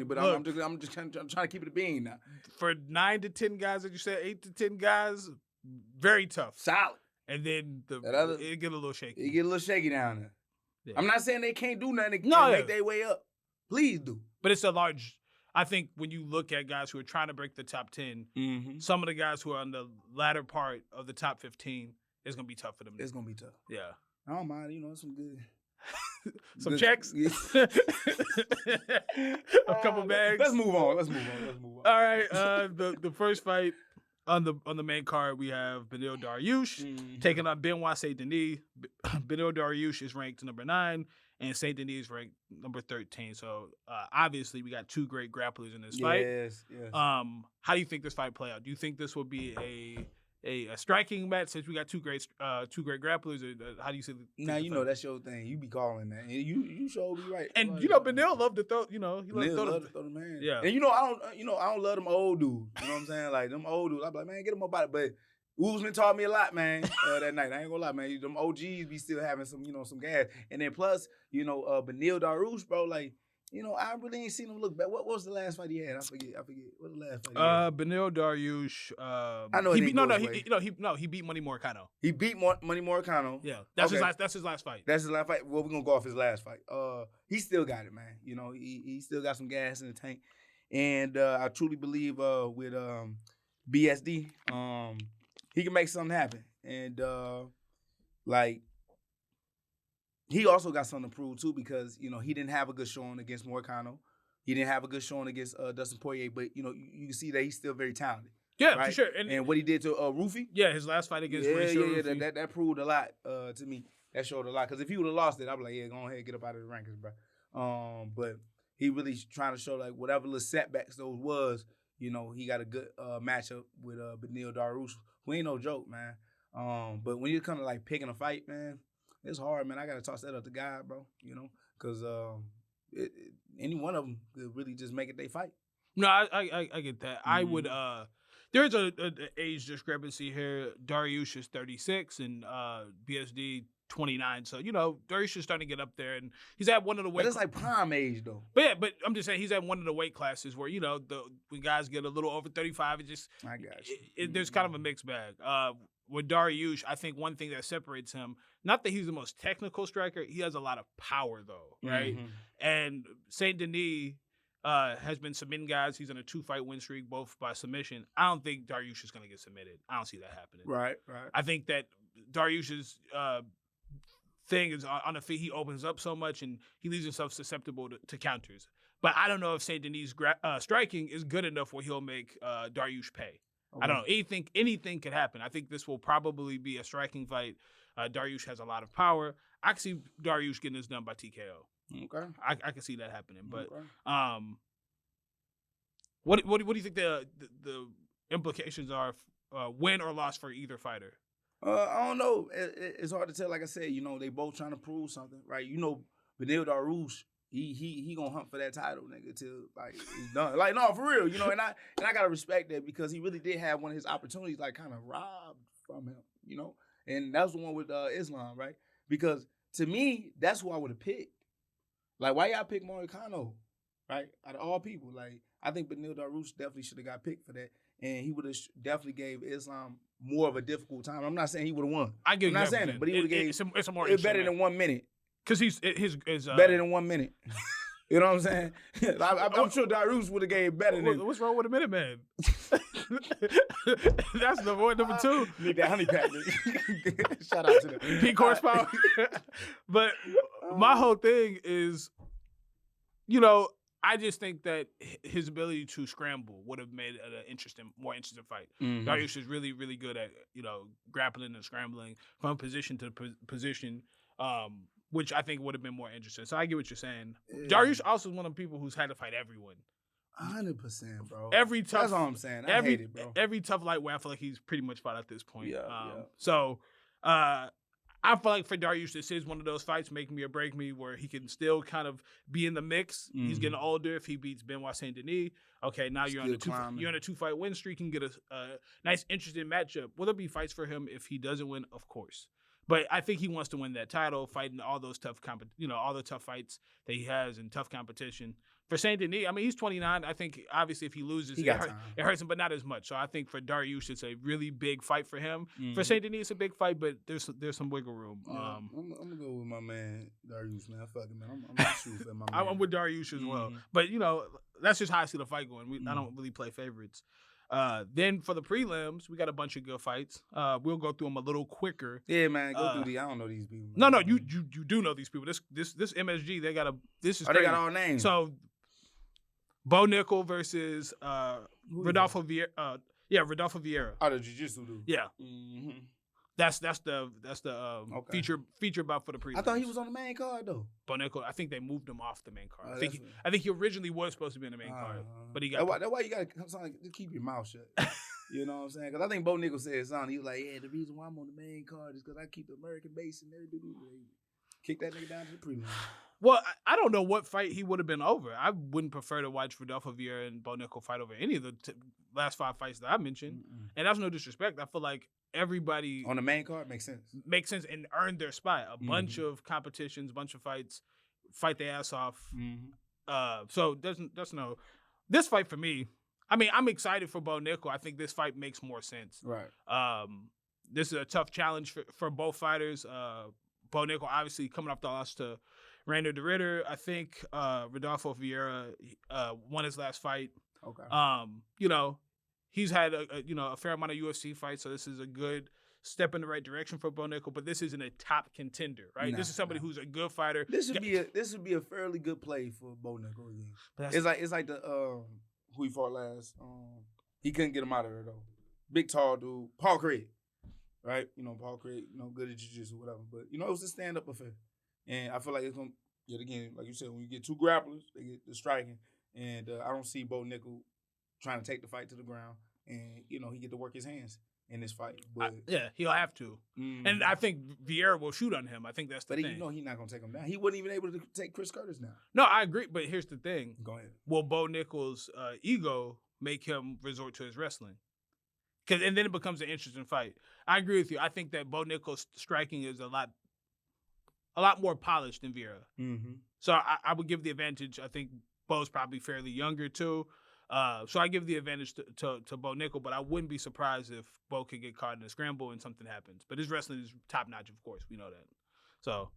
But I'm just trying to keep it a bean now. For 9 to 10 guys, that you said 8 to 10 guys, very tough, solid. And then it get a little shaky. It get a little shaky down there. Yeah. I'm not saying they can't do nothing. Make their way up. Please do. But it's a large. I think when you look at guys who are trying to break the top 10, some of the guys who are on the latter part of the top 15, it's gonna be tough for them. It's gonna be tough. Yeah. I don't mind. You know, some good. Some checks. Yeah. A couple bags. Let's move on. All right. The first fight on the main card, we have Beneil Dariush taking on Benoit Saint-Denis. Beneil Dariush is ranked number 9, and Saint-Denis is ranked number 13. So obviously, we got 2 great grapplers in this fight. Yes. How do you think this fight play out? Do you think this will be a striking match since we got two great grapplers? Or how do you say? Now you know that's your thing. You be calling that, and you sure be right. And right. you know, Benil love to throw. You know, he love to throw the man. Yeah. And I don't love them old dudes. You know what I'm saying? Like them old dudes. I'm like, man, get them up out it. But Usman taught me a lot, man. That night, I ain't gonna lie, man. Them OGs be still having some gas. And then plus, Benil Dariush, bro, like. I really ain't seen him look bad. What was the last fight he had? I forget. What the last fight he had? Benil Dariush. I know he beat Money Moricano. He beat Money Moricano. Yeah, that's his last fight. That's his last fight. Well, we're gonna go off his last fight. He still got it, man. He still got some gas in the tank, and I truly believe with BSD, he can make something happen, and he also got something to prove, too, because, he didn't have a good showing against Moricano. He didn't have a good showing against Dustin Poirier, but, you can see that he's still very talented. Yeah, right? for sure. And what he did to Rufy. Yeah, his last fight against Rufy. That proved a lot to me. That showed a lot. Because if he would have lost it, I'd be like, yeah, go ahead, get up out of the rankings, bro. But he really trying to show, like, whatever little setbacks those was, he got a good matchup with Benil Dariush, who ain't no joke, man. But when you come to, like, picking a fight, man, it's hard, man. I got to toss that up to God, bro, because any one of them could really just make it they fight. No, I get that. I would there's an age discrepancy here. Dariush is 36 and BSD 29. So, Dariush is starting to get up there, and he's at one of the weight. But it's like prime age, though. But yeah, but I'm just saying he's at one of the weight classes where, when guys get a little over 35, I got you. There's kind of a mixed bag. With Dariush, I think one thing that separates him, not that he's the most technical striker, he has a lot of power, though, right? Mm-hmm. And Saint Denis has been submitting guys. He's on a 2-fight win streak, both by submission. I don't think Dariush is going to get submitted. I don't see that happening. Right. I think that Dariush's thing is on the feet. He opens up so much, and he leaves himself susceptible to counters. But I don't know if Saint Denis' striking is good enough where he'll make Dariush pay. Okay. I don't know. Anything could happen. I think this will probably be a striking fight. Dariush has a lot of power. I can see Dariush getting this done by TKO. Okay. I can see that happening. But what do you think the implications are, win or loss for either fighter? I don't know. It's hard to tell. Like I said, they both trying to prove something, right? Benil Dariush, he gonna hunt for that title, nigga, till like it's done. Like, no, for real, and I gotta respect that because he really did have one of his opportunities like kind of robbed from him, and that was the one with Islam, right? Because to me, that's who I would have picked. Like, why y'all pick Moricano, right? Out of all people, like I think Benil Dariush definitely should have got picked for that, and he would have definitely gave Islam more of a difficult time. I'm not saying he would have won. I'm not saying it, but he would have gave it's a more better than 1 minute. Because his better than 1 minute. You know what I'm saying? I'm sure Dariush would have gave better than. What's wrong with a minute, man? That's the point number 2. Need that honey pack. Shout out to them. Peak horsepower. But my whole thing is, I just think that his ability to scramble would have made it an more interesting fight. Mm-hmm. Dariush is really, really good at, grappling and scrambling from position to position, which I think would have been more interesting. So I get what you're saying. Yeah. Dariush also is one of the people who's had to fight everyone. 100%, bro. That's all I'm saying. I hate it, bro. Every tough lightweight, I feel like he's pretty much fought at this point. Yeah. So I feel like for Dariush, this is one of those fights, make me or break me, where he can still kind of be in the mix. Mm-hmm. He's getting older. If he beats Benoit Saint Denis, okay, now you're on a 2-fight win streak. You can get a nice, interesting matchup. Will there be fights for him if he doesn't win? Of course. But I think he wants to win that title, fighting all those tough all the tough fights that he has and tough competition. For Saint Denis, I mean, he's 29. I think, obviously, if he loses, it hurts him, but not as much. So I think for Dariush, it's a really big fight for him. Mm-hmm. For Saint Denis, it's a big fight, but there's some wiggle room. I'm going to go with my man, Dariush, man. Fuck it, man. I'm going to shoot for my man. I'm with Dariush as well. But, that's just how I see the fight going. I don't really play favorites. Then for the prelims, we got a bunch of good fights. We'll go through them a little quicker. Yeah, man, go through these. I don't know these people. Man. No, you do know these people. This MSG, they got this is crazy. They got all names. So Bo Nickel versus Rodolfo Vieira. Rodolfo Vieira. Oh, the jiu-jitsu dude. Yeah. Mm-hmm. That's the feature bout for the prelims. I thought he was on the main card though. Boneco, I think they moved him off the main card. I think he originally was supposed to be on the main card, but he got. That's why you gotta just keep your mouth shut. You know what I'm saying? Because I think Bo Nickal said something. He was like, "Yeah, the reason why I'm on the main card is because I keep the American base and everything." Kick that nigga down to the prelims. Well, I don't know what fight he would have been over. I wouldn't prefer to watch Rodolfo Vieira and Bo Nickal fight over any of the last 5 fights that I mentioned. And that's no disrespect. I feel like everybody on the main card makes sense and earned their spot. A bunch of competitions, bunch of fights, fight their ass off. So that's no. This fight for me, I mean, I'm excited for Bo Nickal. I think this fight makes more sense. Right. This is a tough challenge for both fighters. Bo Nickal obviously coming off the loss to Rainer de Ritter. I think Rodolfo Vieira won his last fight. Okay. You know, he's had a fair amount of UFC fights, so this is a good step in the right direction for Bo Nickal. But this isn't a top contender, right? This is somebody who's a good fighter. This would be a fairly good play for Bo Nickal again. It's like the who he fought last. He couldn't get him out of there though. Big tall dude, Paul Craig. Right, Paul Craig, good at jiu-jitsu, whatever. But it was a stand-up affair, and I feel like it's gonna yet again, like you said, when you get 2 grapplers, they get the striking, and I don't see Bo Nickal trying to take the fight to the ground, and he get to work his hands in this fight. But he'll have to, and I think Vieira will shoot on him. I think that's the thing. But he's not gonna take him down. He wasn't even able to take Chris Curtis down. No, I agree, but here's the thing. Go ahead. Will Bo Nickal's ego make him resort to his wrestling? And then it becomes an interesting fight. I agree with you. I think that Bo Nickal's striking is a lot more polished than Vieira. So I would give the advantage. I think Bo's probably fairly younger too. So I give the advantage to Bo Nickal, but I wouldn't be surprised if Bo could get caught in a scramble and something happens. But his wrestling is top notch, of course. We know that. So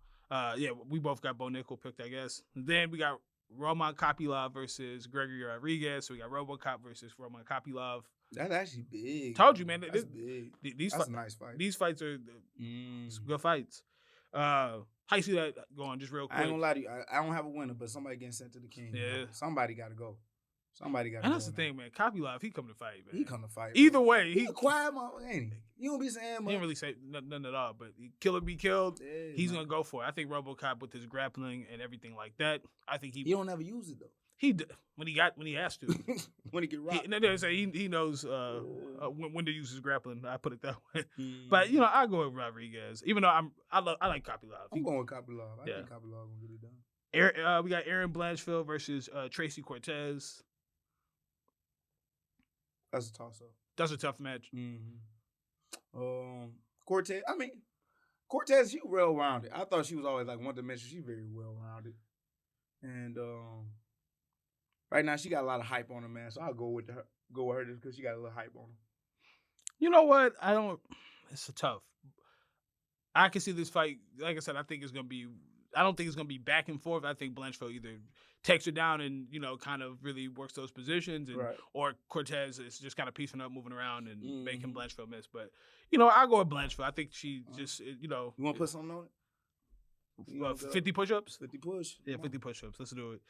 we both got Bo Nickal picked, I guess. Then we got Roman Kopylov versus Gregory Rodriguez. So we got RoboCop versus Roman Kopylov. That's actually big. Told you, man. That's big. That's a nice fight. These fights are good fights. How you see that going? Just real quick. I ain't gonna lie to you. I don't have a winner, but somebody getting sent to the king. Yeah. Somebody got to go. Somebody got to go. And that's the thing, man. Kopylov, he come to fight, man. He come to fight. Either way. He a quiet motherfucker, ain't he? You don't be saying much. He didn't really say nothing at all, but kill or be killed, yeah, he's going to go for it. I think RoboCop with his grappling and everything like that, I think he don't ever use it, though. When he has to. When he get rocked. He knows when to use his grappling. I put it that way. But I go with Rodriguez, even though I like Kopylov. I'm going with Kopylov. I think Kopylov gonna get it done. We got Aaron Blanchfield versus Tracy Cortez. That's a toss up. That's a tough match. Cortez. I mean, Cortez. She well rounded. I thought she was always like one dimensional. She's very well rounded, and right now she got a lot of hype on her, man. So I'll go with her just because she got a little hype on her. You know what? It's a tough. I can see this fight. Like I said, I don't think it's gonna be back and forth. I think Blanchfield either takes her down and kind of really works those positions, or Cortez is just kind of piecing up, moving around, and making Blanchfield miss. But I'll go with Blanchfield. I think she just You want to put something on it? 50 push-ups. 50 push. Yeah, 50 push-ups. Let's do it.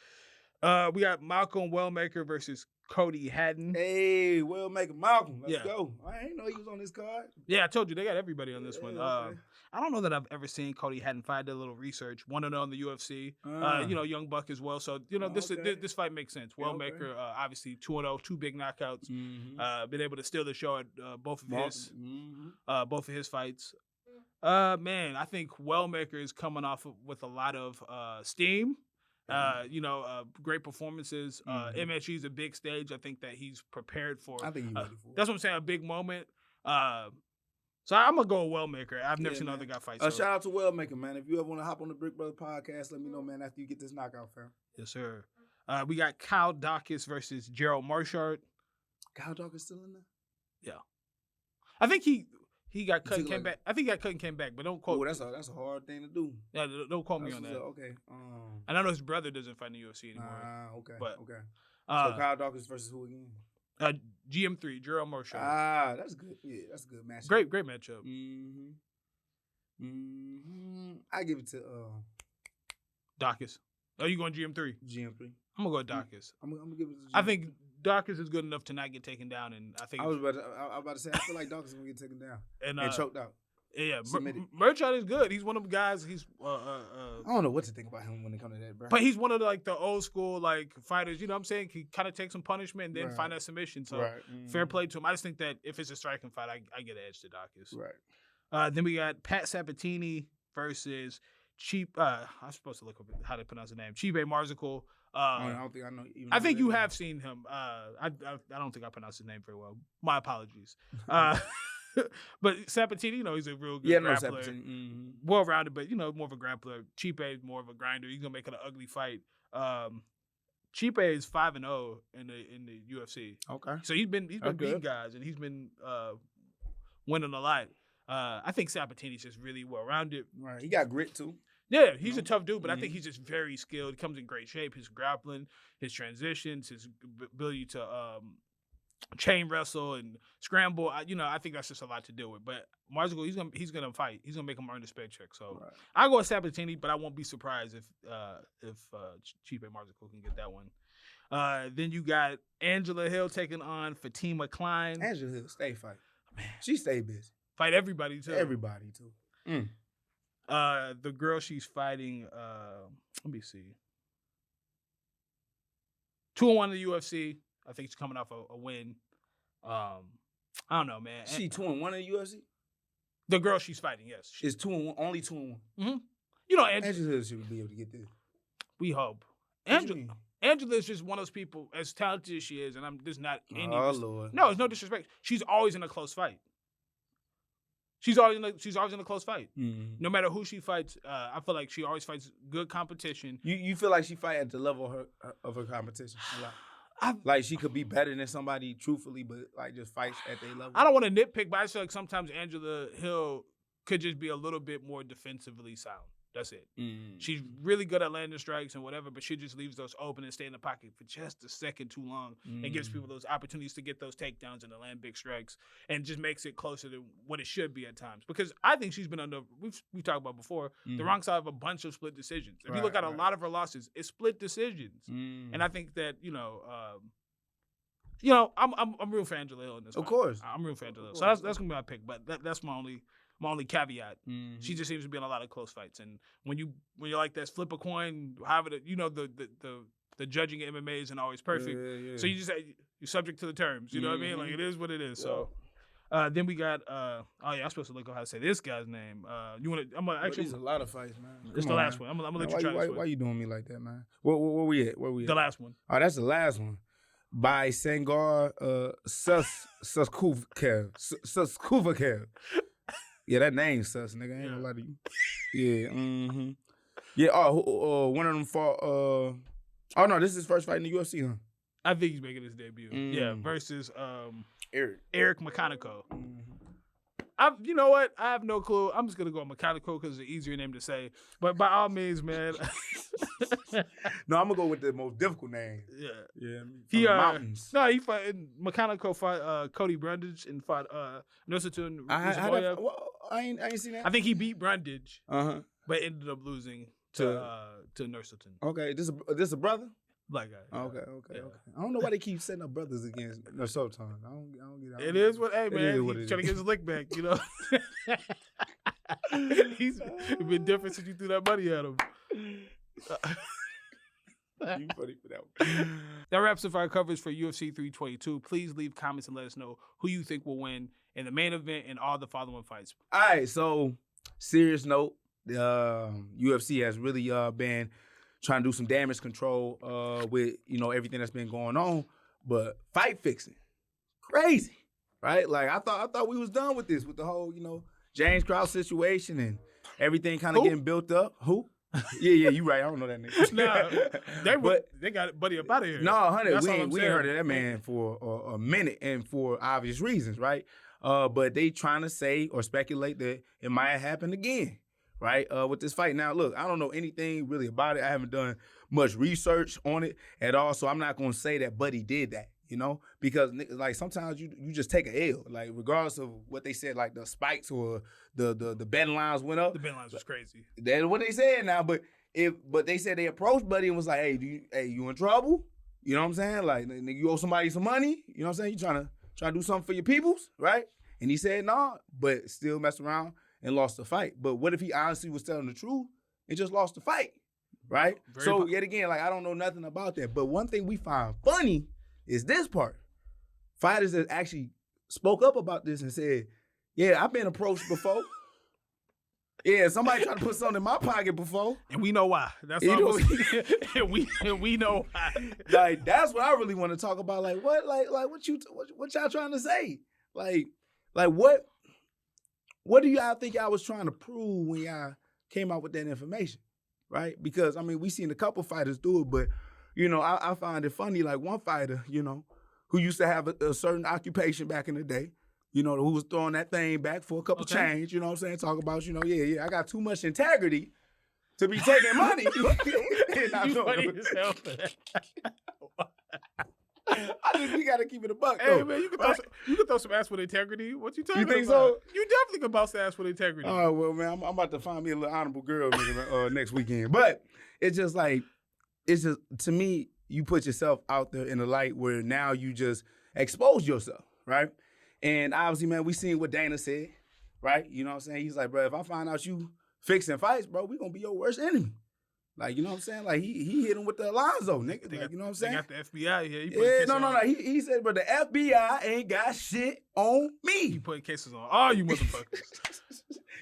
We got Malcolm Wellmaker versus Cody Haddon. Hey, Wellmaker, Malcolm. Let's go. I ain't know he was on this card. Yeah, I told you they got everybody on this one. Okay. I don't know that I've ever seen Cody Haddon fight. I did a little research. 1-0 on the UFC. Young buck as well. So this fight makes sense. Wellmaker, obviously 2-0, 2 big knockouts. Been able to steal the show at both of his fights. Man, I think Wellmaker is coming off with a lot of steam. Great performances. MSG is a big stage. I think that he's prepared for. I think he's ready for it. That's what I'm saying. A big moment. So I'm gonna go with Wellmaker. I've never seen another guy fight. Shout out to Wellmaker, man. If you ever want to hop on the Brick Brother podcast, let me know, man. After you get this knockout, fam. Yes, sir. We got Kyle Dawkins versus Gerald Marchart. Kyle Dawkins still in there? Yeah. I think he got cut and came back. I think he got cut and came back, but don't quote. Oh, that's a hard thing to do. Yeah, don't quote me on that. Okay. And I know his brother doesn't fight in the UFC anymore. Okay. But, okay. So Kyle Dawkins versus who again? GM3, Gerald Marchart. That's good. Yeah, that's a good matchup. Great matchup. I give it to Dawkins. Oh, you going GM3? GM3. I'm gonna go with Dawkins. I'm gonna give it to GM3. I think Dawkins is good enough to not get taken down, and I think I was about to say I feel like Dawkins is gonna get taken down and choked out. Yeah, Merchant is good. He's one of the guys. He's I don't know what to think about him when it comes to that, bro. But he's one of the old school fighters. You know what I'm saying? He kind of takes some punishment and then find that submission. So fair play to him. I just think that if it's a striking fight, I get an edge to Dacus. Right. Then we got Pat Sabatini versus I'm supposed to look up how to pronounce the name. Chipe Marzical. I don't think I know. I think you have seen him. I don't think I pronounced his name very well. My apologies. But Sabatini, he's a real good grappler. Well-rounded, but, more of a grappler. Chipe is more of a grinder. He's going to make it an ugly fight. Chipe is 5-0 in the UFC. Okay. So he's been beating guys, and he's been winning a lot. I think Sabatini's just really well-rounded. Right. He got grit, too. Yeah, he's a tough dude, but I think he's just very skilled. He comes in great shape. His grappling, his transitions, his ability to chain wrestle and scramble. I think that's just a lot to deal with. But Marzical, he's gonna fight. He's gonna make him earn the spec check. So I'll go with Sabatini, but I won't be surprised if Chipe Marzical can get that one. Then you got Angela Hill taking on Fatima Klein. Angela Hill stay fight. Man, she stay busy. Fight everybody too. Everybody too. The girl she's fighting, let me see. 2-1 in the UFC. I think she's coming off a win. I don't know, man. She 2-1 in the UFC? The girl she's fighting, yes. Is 2-1, only 2-1. Mm-hmm. Angela should be able to get this. We hope. Angela is just one of those people, as talented as she is, and there's not any. Oh, Lord. No, it's no disrespect. She's always in a close fight. She's always in a close fight. Mm-hmm. No matter who she fights, I feel like she always fights good competition. You feel like she fight at the level of her competition a lot? Like she could be better than somebody, truthfully, but just fights at their level. I don't want to nitpick, but I feel like sometimes Angela Hill could just be a little bit more defensively sound. That's it. Mm. She's really good at landing strikes and whatever, but she just leaves those open and stay in the pocket for just a second too long and gives people those opportunities to get those takedowns and to land big strikes and just makes it closer to what it should be at times. Because I think she's been under, we've talked about before, the wrong side of a bunch of split decisions. If you look at a lot of her losses, it's split decisions. And I think that, I'm real for Angela Hill in this Of fight. Course. I'm real for Angela Hill. So that's going to be my pick, but that's my only caveat. She just seems to be in a lot of close fights, and when you're like that, flip a coin, have it. The judging at MMA isn't always perfect, so you just you're subject to the terms. You know what I mean? Like it is what it is. So then we got I'm supposed to look up how to say this guy's name. You want to? I'm gonna actually. There's a lot of fights, man. It's the last one. I'm gonna let you try this one. Why you doing me like that, man? Where we at? The last one. Oh, that's the last one. By Sangar Suskuvakev. Yeah, that name sus, nigga. I ain't gonna lie to you. Yeah, Yeah, one of them fought, oh no, this is his first fight in the UFC, huh? I think he's making his debut. Yeah, versus Eric Makhachev. You know what? I have no clue. I'm just gonna go with Makhachev because it's an easier name to say. But by all means, man. No, I'm gonna go with the most difficult name. Yeah. He mountains. No, he fought Makhachev fought Cody Brundage and fought Nursultan Ruziboyev. I ain't seen that. I think he beat Brundage. But ended up losing to Nursultan. Okay, this a brother? Black guy. Yeah. Okay. I don't know why they keep setting up brothers against Nursultan. I don't get it. It is what, hey man, he's trying to get his lick back, you know. He's been different since you threw that money at him. You funny for that one. That wraps up our coverage for UFC 322. Please leave comments and let us know who you think will win in the main event and all the following fights. All right, so serious note, UFC has really been trying to do some damage control with everything that's been going on, but fight fixing, crazy, right? Like I thought we was done with this, with the whole James Krause situation and everything kind of getting built up. Who? Yeah, you right. I don't know that nigga. Nah, they got Buddy up out of here. No, 100. We ain't heard of that man for a minute, and for obvious reasons, right? But they trying to say or speculate that it might happen again, right? With this fight. Now, look, I don't know anything really about it. I haven't done much research on it at all, so I'm not going to say that Buddy did that, because like sometimes you just take a L, like regardless of what they said, like the spikes or the betting lines went up. The betting lines was crazy. That's what they said now, but they said they approached Buddy and was like, hey, you in trouble? You know what I'm saying? Like, nigga, you owe somebody some money. You know what I'm saying? You trying to do something for your peoples, right? And he said, nah, but still messed around and lost the fight. But what if he honestly was telling the truth and just lost the fight, right? Yet again, like, I don't know nothing about that. But one thing we find funny is this part. Fighters that actually spoke up about this and said, yeah, I've been approached before. Yeah, somebody tried to put something in my pocket before. And we know why. That's all we know why. Like, that's what I really want to talk about. Like, what y'all trying to say? Like what do y'all think y'all was trying to prove when y'all came out with that information? Right? Because, I mean, we seen a couple fighters do it, but, you know, I find it funny, like one fighter, you know, who used to have a certain occupation back in the day, you know, who was throwing that thing back for a couple change, you know what I'm saying? Talk about, you know, I got too much integrity to be taking money. Funny as hell for that. I think we got to keep it a buck, Hey, though. man, you can throw some ass with integrity. What you talking about? You think so? You definitely can bounce ass with integrity. All right, well, man, I'm about to find me a little honorable girl next weekend. But it's just like, to me, you put yourself out there in the light where now you just expose yourself, right? And obviously, man, we seen what Dana said, right? You know what I'm saying? He's like, bro, if I find out you fixing fights, bro, we gonna be your worst enemy. Like, you know what I'm saying? Like, he hit him with the Alonzo, nigga. Like, you know what I'm saying? They got the FBI here. Yeah, no. He said, but the FBI ain't got shit on me. He putting cases on all you motherfuckers.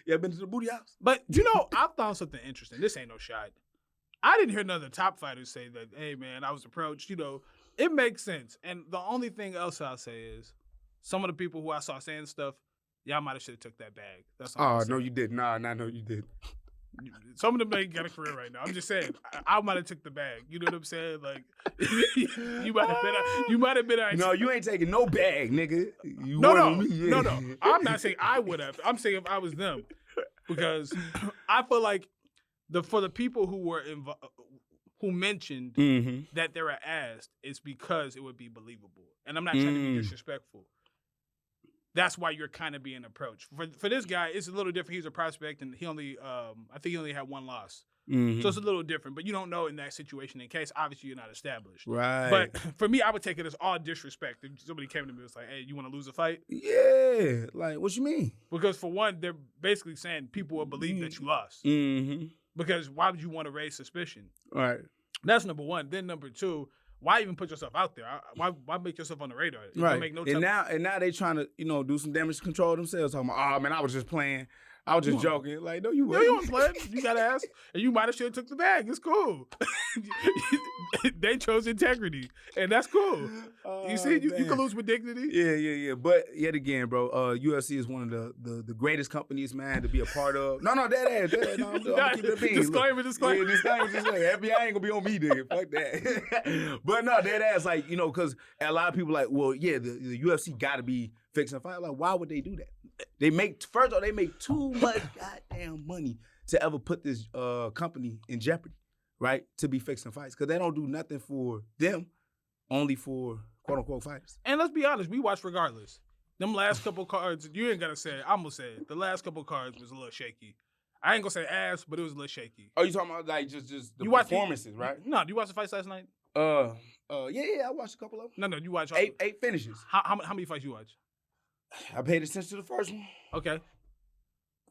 You ever been to the booty house? But, you know, I found something interesting. This ain't no shot. I didn't hear none of the top fighters say that, hey, man, I was approached. You know, it makes sense. And the only thing else I'll say is some of the people who I saw saying stuff, y'all might have should have took that bag. That's all. Oh, no, you did. Nah, no, you did. Some of them ain't got a career right now. I'm just saying, I might have took the bag. You know what I'm saying? Like, you might have been. No, you ain't taking no bag, nigga. No. I'm not saying I would have. I'm saying if I was them, because I feel like for the people who were who mentioned that they were asked, it's because it would be believable. And I'm not trying to be disrespectful. That's why you're kind of being approached. For this guy, it's a little different. He's a prospect, and he only, I think he only had one loss. So it's a little different. But you don't know in that situation. In case, obviously, you're not established. Right. But for me, I would take it as all disrespect. If somebody came to me and was like, hey, you want to lose a fight? Yeah. Like, what you mean? Because for one, they're basically saying people will believe that you lost. Because why would you want to raise suspicion? Right. That's number one. Then number two, why even put yourself out there? Why make yourself on the radar? You right. Make no and now they trying to, you know, do some damage control themselves. Talking about, oh man, I was just playing. I was just joking. Like, no, you weren't. No, you weren't playing. You got to ask. And you might have should have took the bag. It's cool. They chose integrity. And that's cool. You see, you can lose with dignity. Yeah. But yet again, bro, UFC is one of the greatest companies, man, to be a part of. No, that ass. No, I'm keeping it a bean. Disclaimer. Yeah, disclaimer. FBI ain't gonna be on me, nigga. Fuck that. But no, that ass, like, you know, because a lot of people like, well, yeah, the UFC got to be fixing a fight. Like, why would they do that? They make too much goddamn money to ever put this company in jeopardy, right? To be fixing fights. Because they don't do nothing for them, only for quote-unquote fighters. And let's be honest, we watch regardless. Them last couple cards, you ain't got to say it. I'm going to say it. The last couple cards was a little shaky. I ain't going to say ass, but it was a little shaky. Oh, you talking about like just the performances, right? No, you watch the fights last night? Yeah, I watched a couple of them. No, you watch eight finishes. How many fights you watch? I paid attention to the first one. Okay.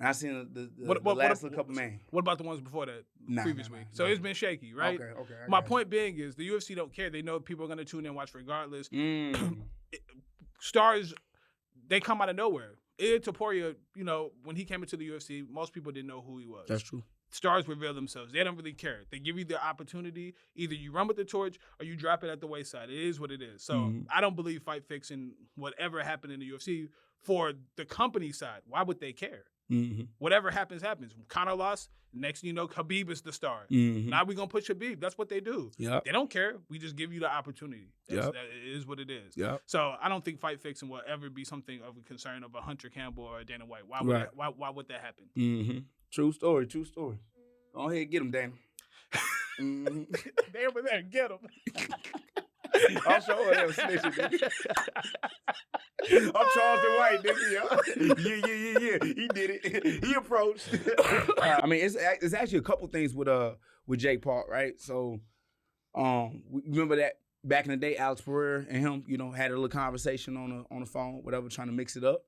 I seen the last couple, man. What about the ones before that, previous week? So it's been shaky, right? Okay. My point being is the UFC don't care. They know people are going to tune in and watch regardless. Stars, they come out of nowhere. Topuria, you know, when he came into the UFC, most people didn't know who he was. That's true. Stars reveal themselves. They don't really care. They give you the opportunity. Either you run with the torch or you drop it at the wayside. It is what it is. So I don't believe fight fixing whatever happened in the UFC for the company side. Why would they care? Whatever happens, happens. Conor lost. Next thing you know, Khabib is the star. Now we're going to push Khabib. That's what they do. Yep. They don't care. We just give you the opportunity. That is what it is. Yep. So I don't think fight fixing will ever be something of a concern of a Hunter Campbell or a Dana White. Why would that happen? True story. Go ahead, get him, Dana. They over there, get him. I'm sure that was snitching, nigga. I'm Charleston White, nigga. Yeah. He did it. He approached. I mean, it's actually a couple things with Jake Paul, right? So, remember that back in the day, Alex Pereira and him, you know, had a little conversation on the phone, whatever, trying to mix it up.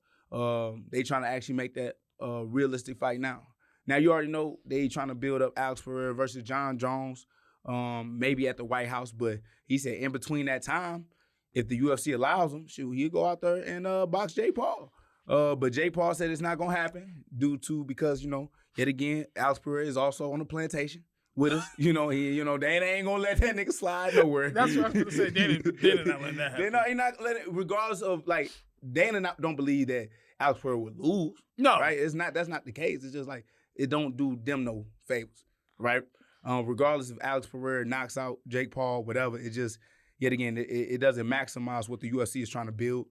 They trying to actually make that a realistic fight now. Now, you already know they trying to build up Alex Pereira versus John Jones, maybe at the White House. But he said in between that time, if the UFC allows him, shoot, he'll go out there and box Jake Paul. But Jake Paul said it's not going to happen because, yet again, Alex Pereira is also on the plantation with us. They ain't going to let that nigga slide nowhere. That's what I was going to say. Dana not letting that happen. They're not letting it, regardless of, like, Dana don't believe that Alex Pereira would lose. No. Right? That's not the case. It's just like, it don't do them no favors, right? Regardless if Alex Pereira knocks out Jake Paul, whatever, it just, yet again, it doesn't maximize what the UFC is trying to build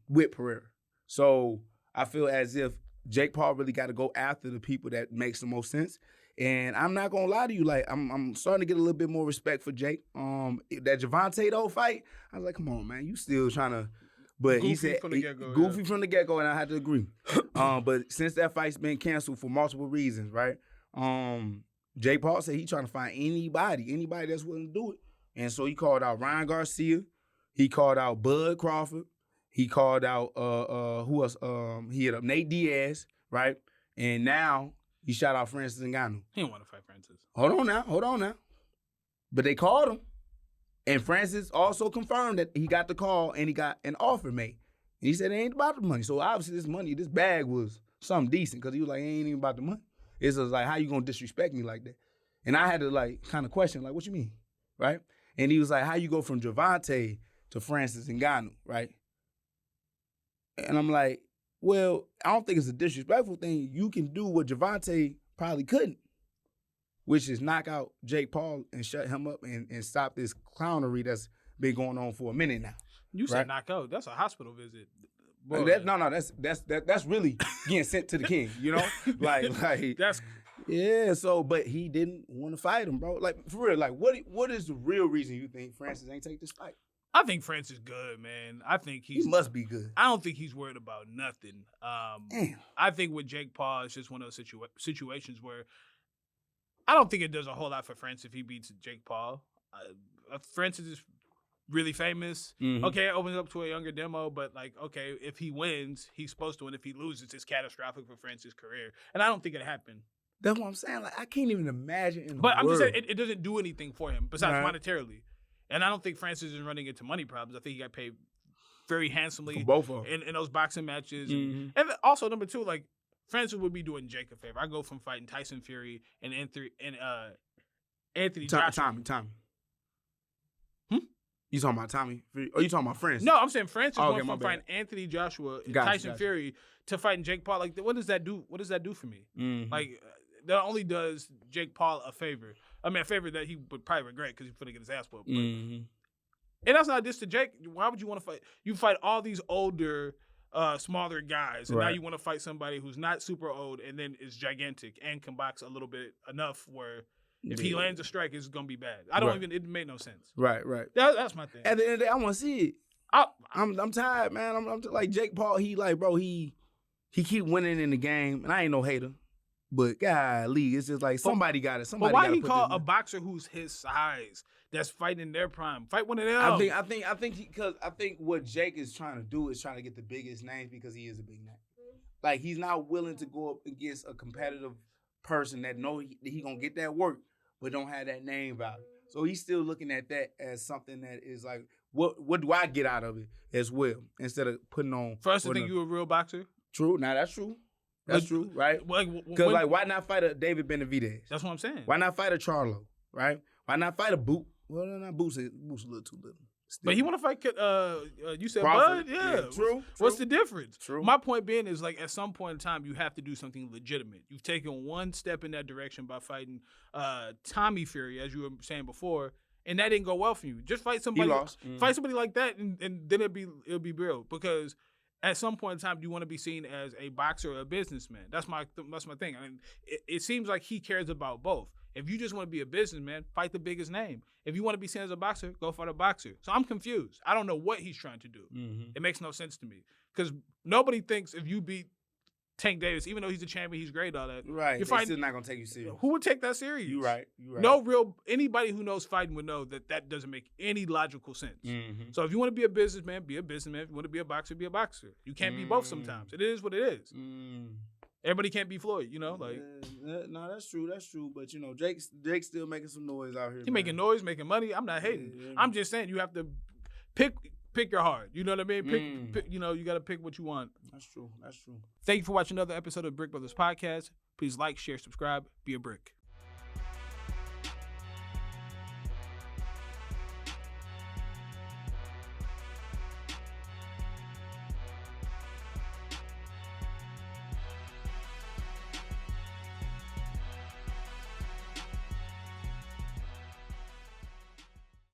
with Pereira. So I feel as if Jake Paul really got to go after the people that makes the most sense. And I'm not gonna lie to you, like I'm starting to get a little bit more respect for Jake. That Gervonta though fight, I was like, come on, man, you still trying to. But goofy he said goofy from the get-go, and I had to agree. But since that fight's been canceled for multiple reasons, right? Jake Paul said he trying to find anybody that's willing to do it. And so he called out Ryan Garcia, he called out Bud Crawford, he called out who else? He hit up Nate Diaz, right? And now he shot out Francis Ngannou. He didn't want to fight Francis. Hold on now. But they called him. And Francis also confirmed that he got the call and he got an offer made. And he said it ain't about the money. So obviously this bag was something decent because he was like, it ain't even about the money. It's just like, how you gonna disrespect me like that? And I had to like kind of question, like, what you mean, right? And he was like, how you go from Gervonta to Francis Ngannou, right? And I'm like, well, I don't think it's a disrespectful thing. You can do what Gervonta probably couldn't, which is knock out Jake Paul and shut him up and stop this clownery that's been going on for a minute now. You said knock out. That's a hospital visit. No, that's really getting sent to the king, like that's yeah. So, but he didn't want to fight him, bro. Like for real, like what is the real reason you think Francis ain't take this fight? I think Francis good, man. I think he must be good. I don't think he's worried about nothing. Damn. I think with Jake Paul, it's just one of those situations where I don't think it does a whole lot for Francis if he beats Jake Paul. Francis is really famous. Mm-hmm. Okay, it opens up to a younger demo, but like, okay, if he wins, he's supposed to win. If he loses, it's catastrophic for Francis' career. And I don't think it happened. That's what I'm saying. Like, I can't even imagine. But I'm just saying, it doesn't do anything for him besides monetarily. And I don't think Francis is running into money problems. I think he got paid very handsomely for both of them in those boxing matches. Mm-hmm. And also, number two, like, Francis would be doing Jake a favor. I go from fighting Tyson Fury and Anthony Joshua. Tommy. You talking about Tommy? Or you talking about Francis? No, I'm saying Francis went from fighting Anthony Joshua and Tyson Fury to fighting Jake Paul. Like, what does that do? What does that do for me? Mm-hmm. Like, that only does Jake Paul a favor. I mean, a favor that he would probably regret because he's going to get his ass whooped. Mm-hmm. And that's not just to Jake. Why would you want to fight? You fight all these older, smaller guys, and now you want to fight somebody who's not super old and then is gigantic and can box a little bit enough where if he lands a strike, it's going to be bad. It made no sense. Right. That's my thing. At the end of the day, I want to see it. I'm tired, man. I'm like Jake Paul. He like, bro, he keep winning in the game, and I ain't no hater. But golly, it's just like somebody got it. But why he call a boxer who's his size that's fighting in their prime? Fight one of them. I think what Jake is trying to do is trying to get the biggest names because he is a big name. Like he's not willing to go up against a competitive person that know he gonna get that work, but don't have that name value. So he's still looking at that as something that is like, what do I get out of it as well? Instead of putting on. For us to think you a real boxer? True. Now that's true. That's true, right? Because why not fight a David Benavidez? That's what I'm saying. Why not fight a Charlo, right? Why not fight a Boot? Well, not Boot's a little too little. Still. But he want to fight. You said Crawford. Bud, yeah. True. What's the difference? True. My point being is like at some point in time you have to do something legitimate. You've taken one step in that direction by fighting Tommy Fury, as you were saying before, and that didn't go well for you. Just fight somebody. He lost. Fight somebody like that, and then it'll be real because. At some point in time, you want to be seen as a boxer or a businessman. That's my thing. I mean, it seems like he cares about both. If you just want to be a businessman, fight the biggest name. If you want to be seen as a boxer, go fight a boxer. So I'm confused. I don't know what he's trying to do. Mm-hmm. It makes no sense to me because nobody thinks if you beat Tank Davis, even though he's a champion, he's great, all that. Right. You're still not going to take you serious. Who would take that serious? You're right. Anybody who knows fighting would know that doesn't make any logical sense. Mm-hmm. So if you want to be a businessman, be a businessman. If you want to be a boxer, be a boxer. You can't be both sometimes. It is what it is. Everybody can't be Floyd, No, that's true. That's true. But, Drake's still making some noise out here. He making noise, making money. I'm not hating. Yeah. I'm just saying you have to pick your heart. You know what I mean? Pick you got to pick what you want. That's true. Thank you for watching another episode of Brick Brothers Podcast. Please like, share, subscribe. Be a brick.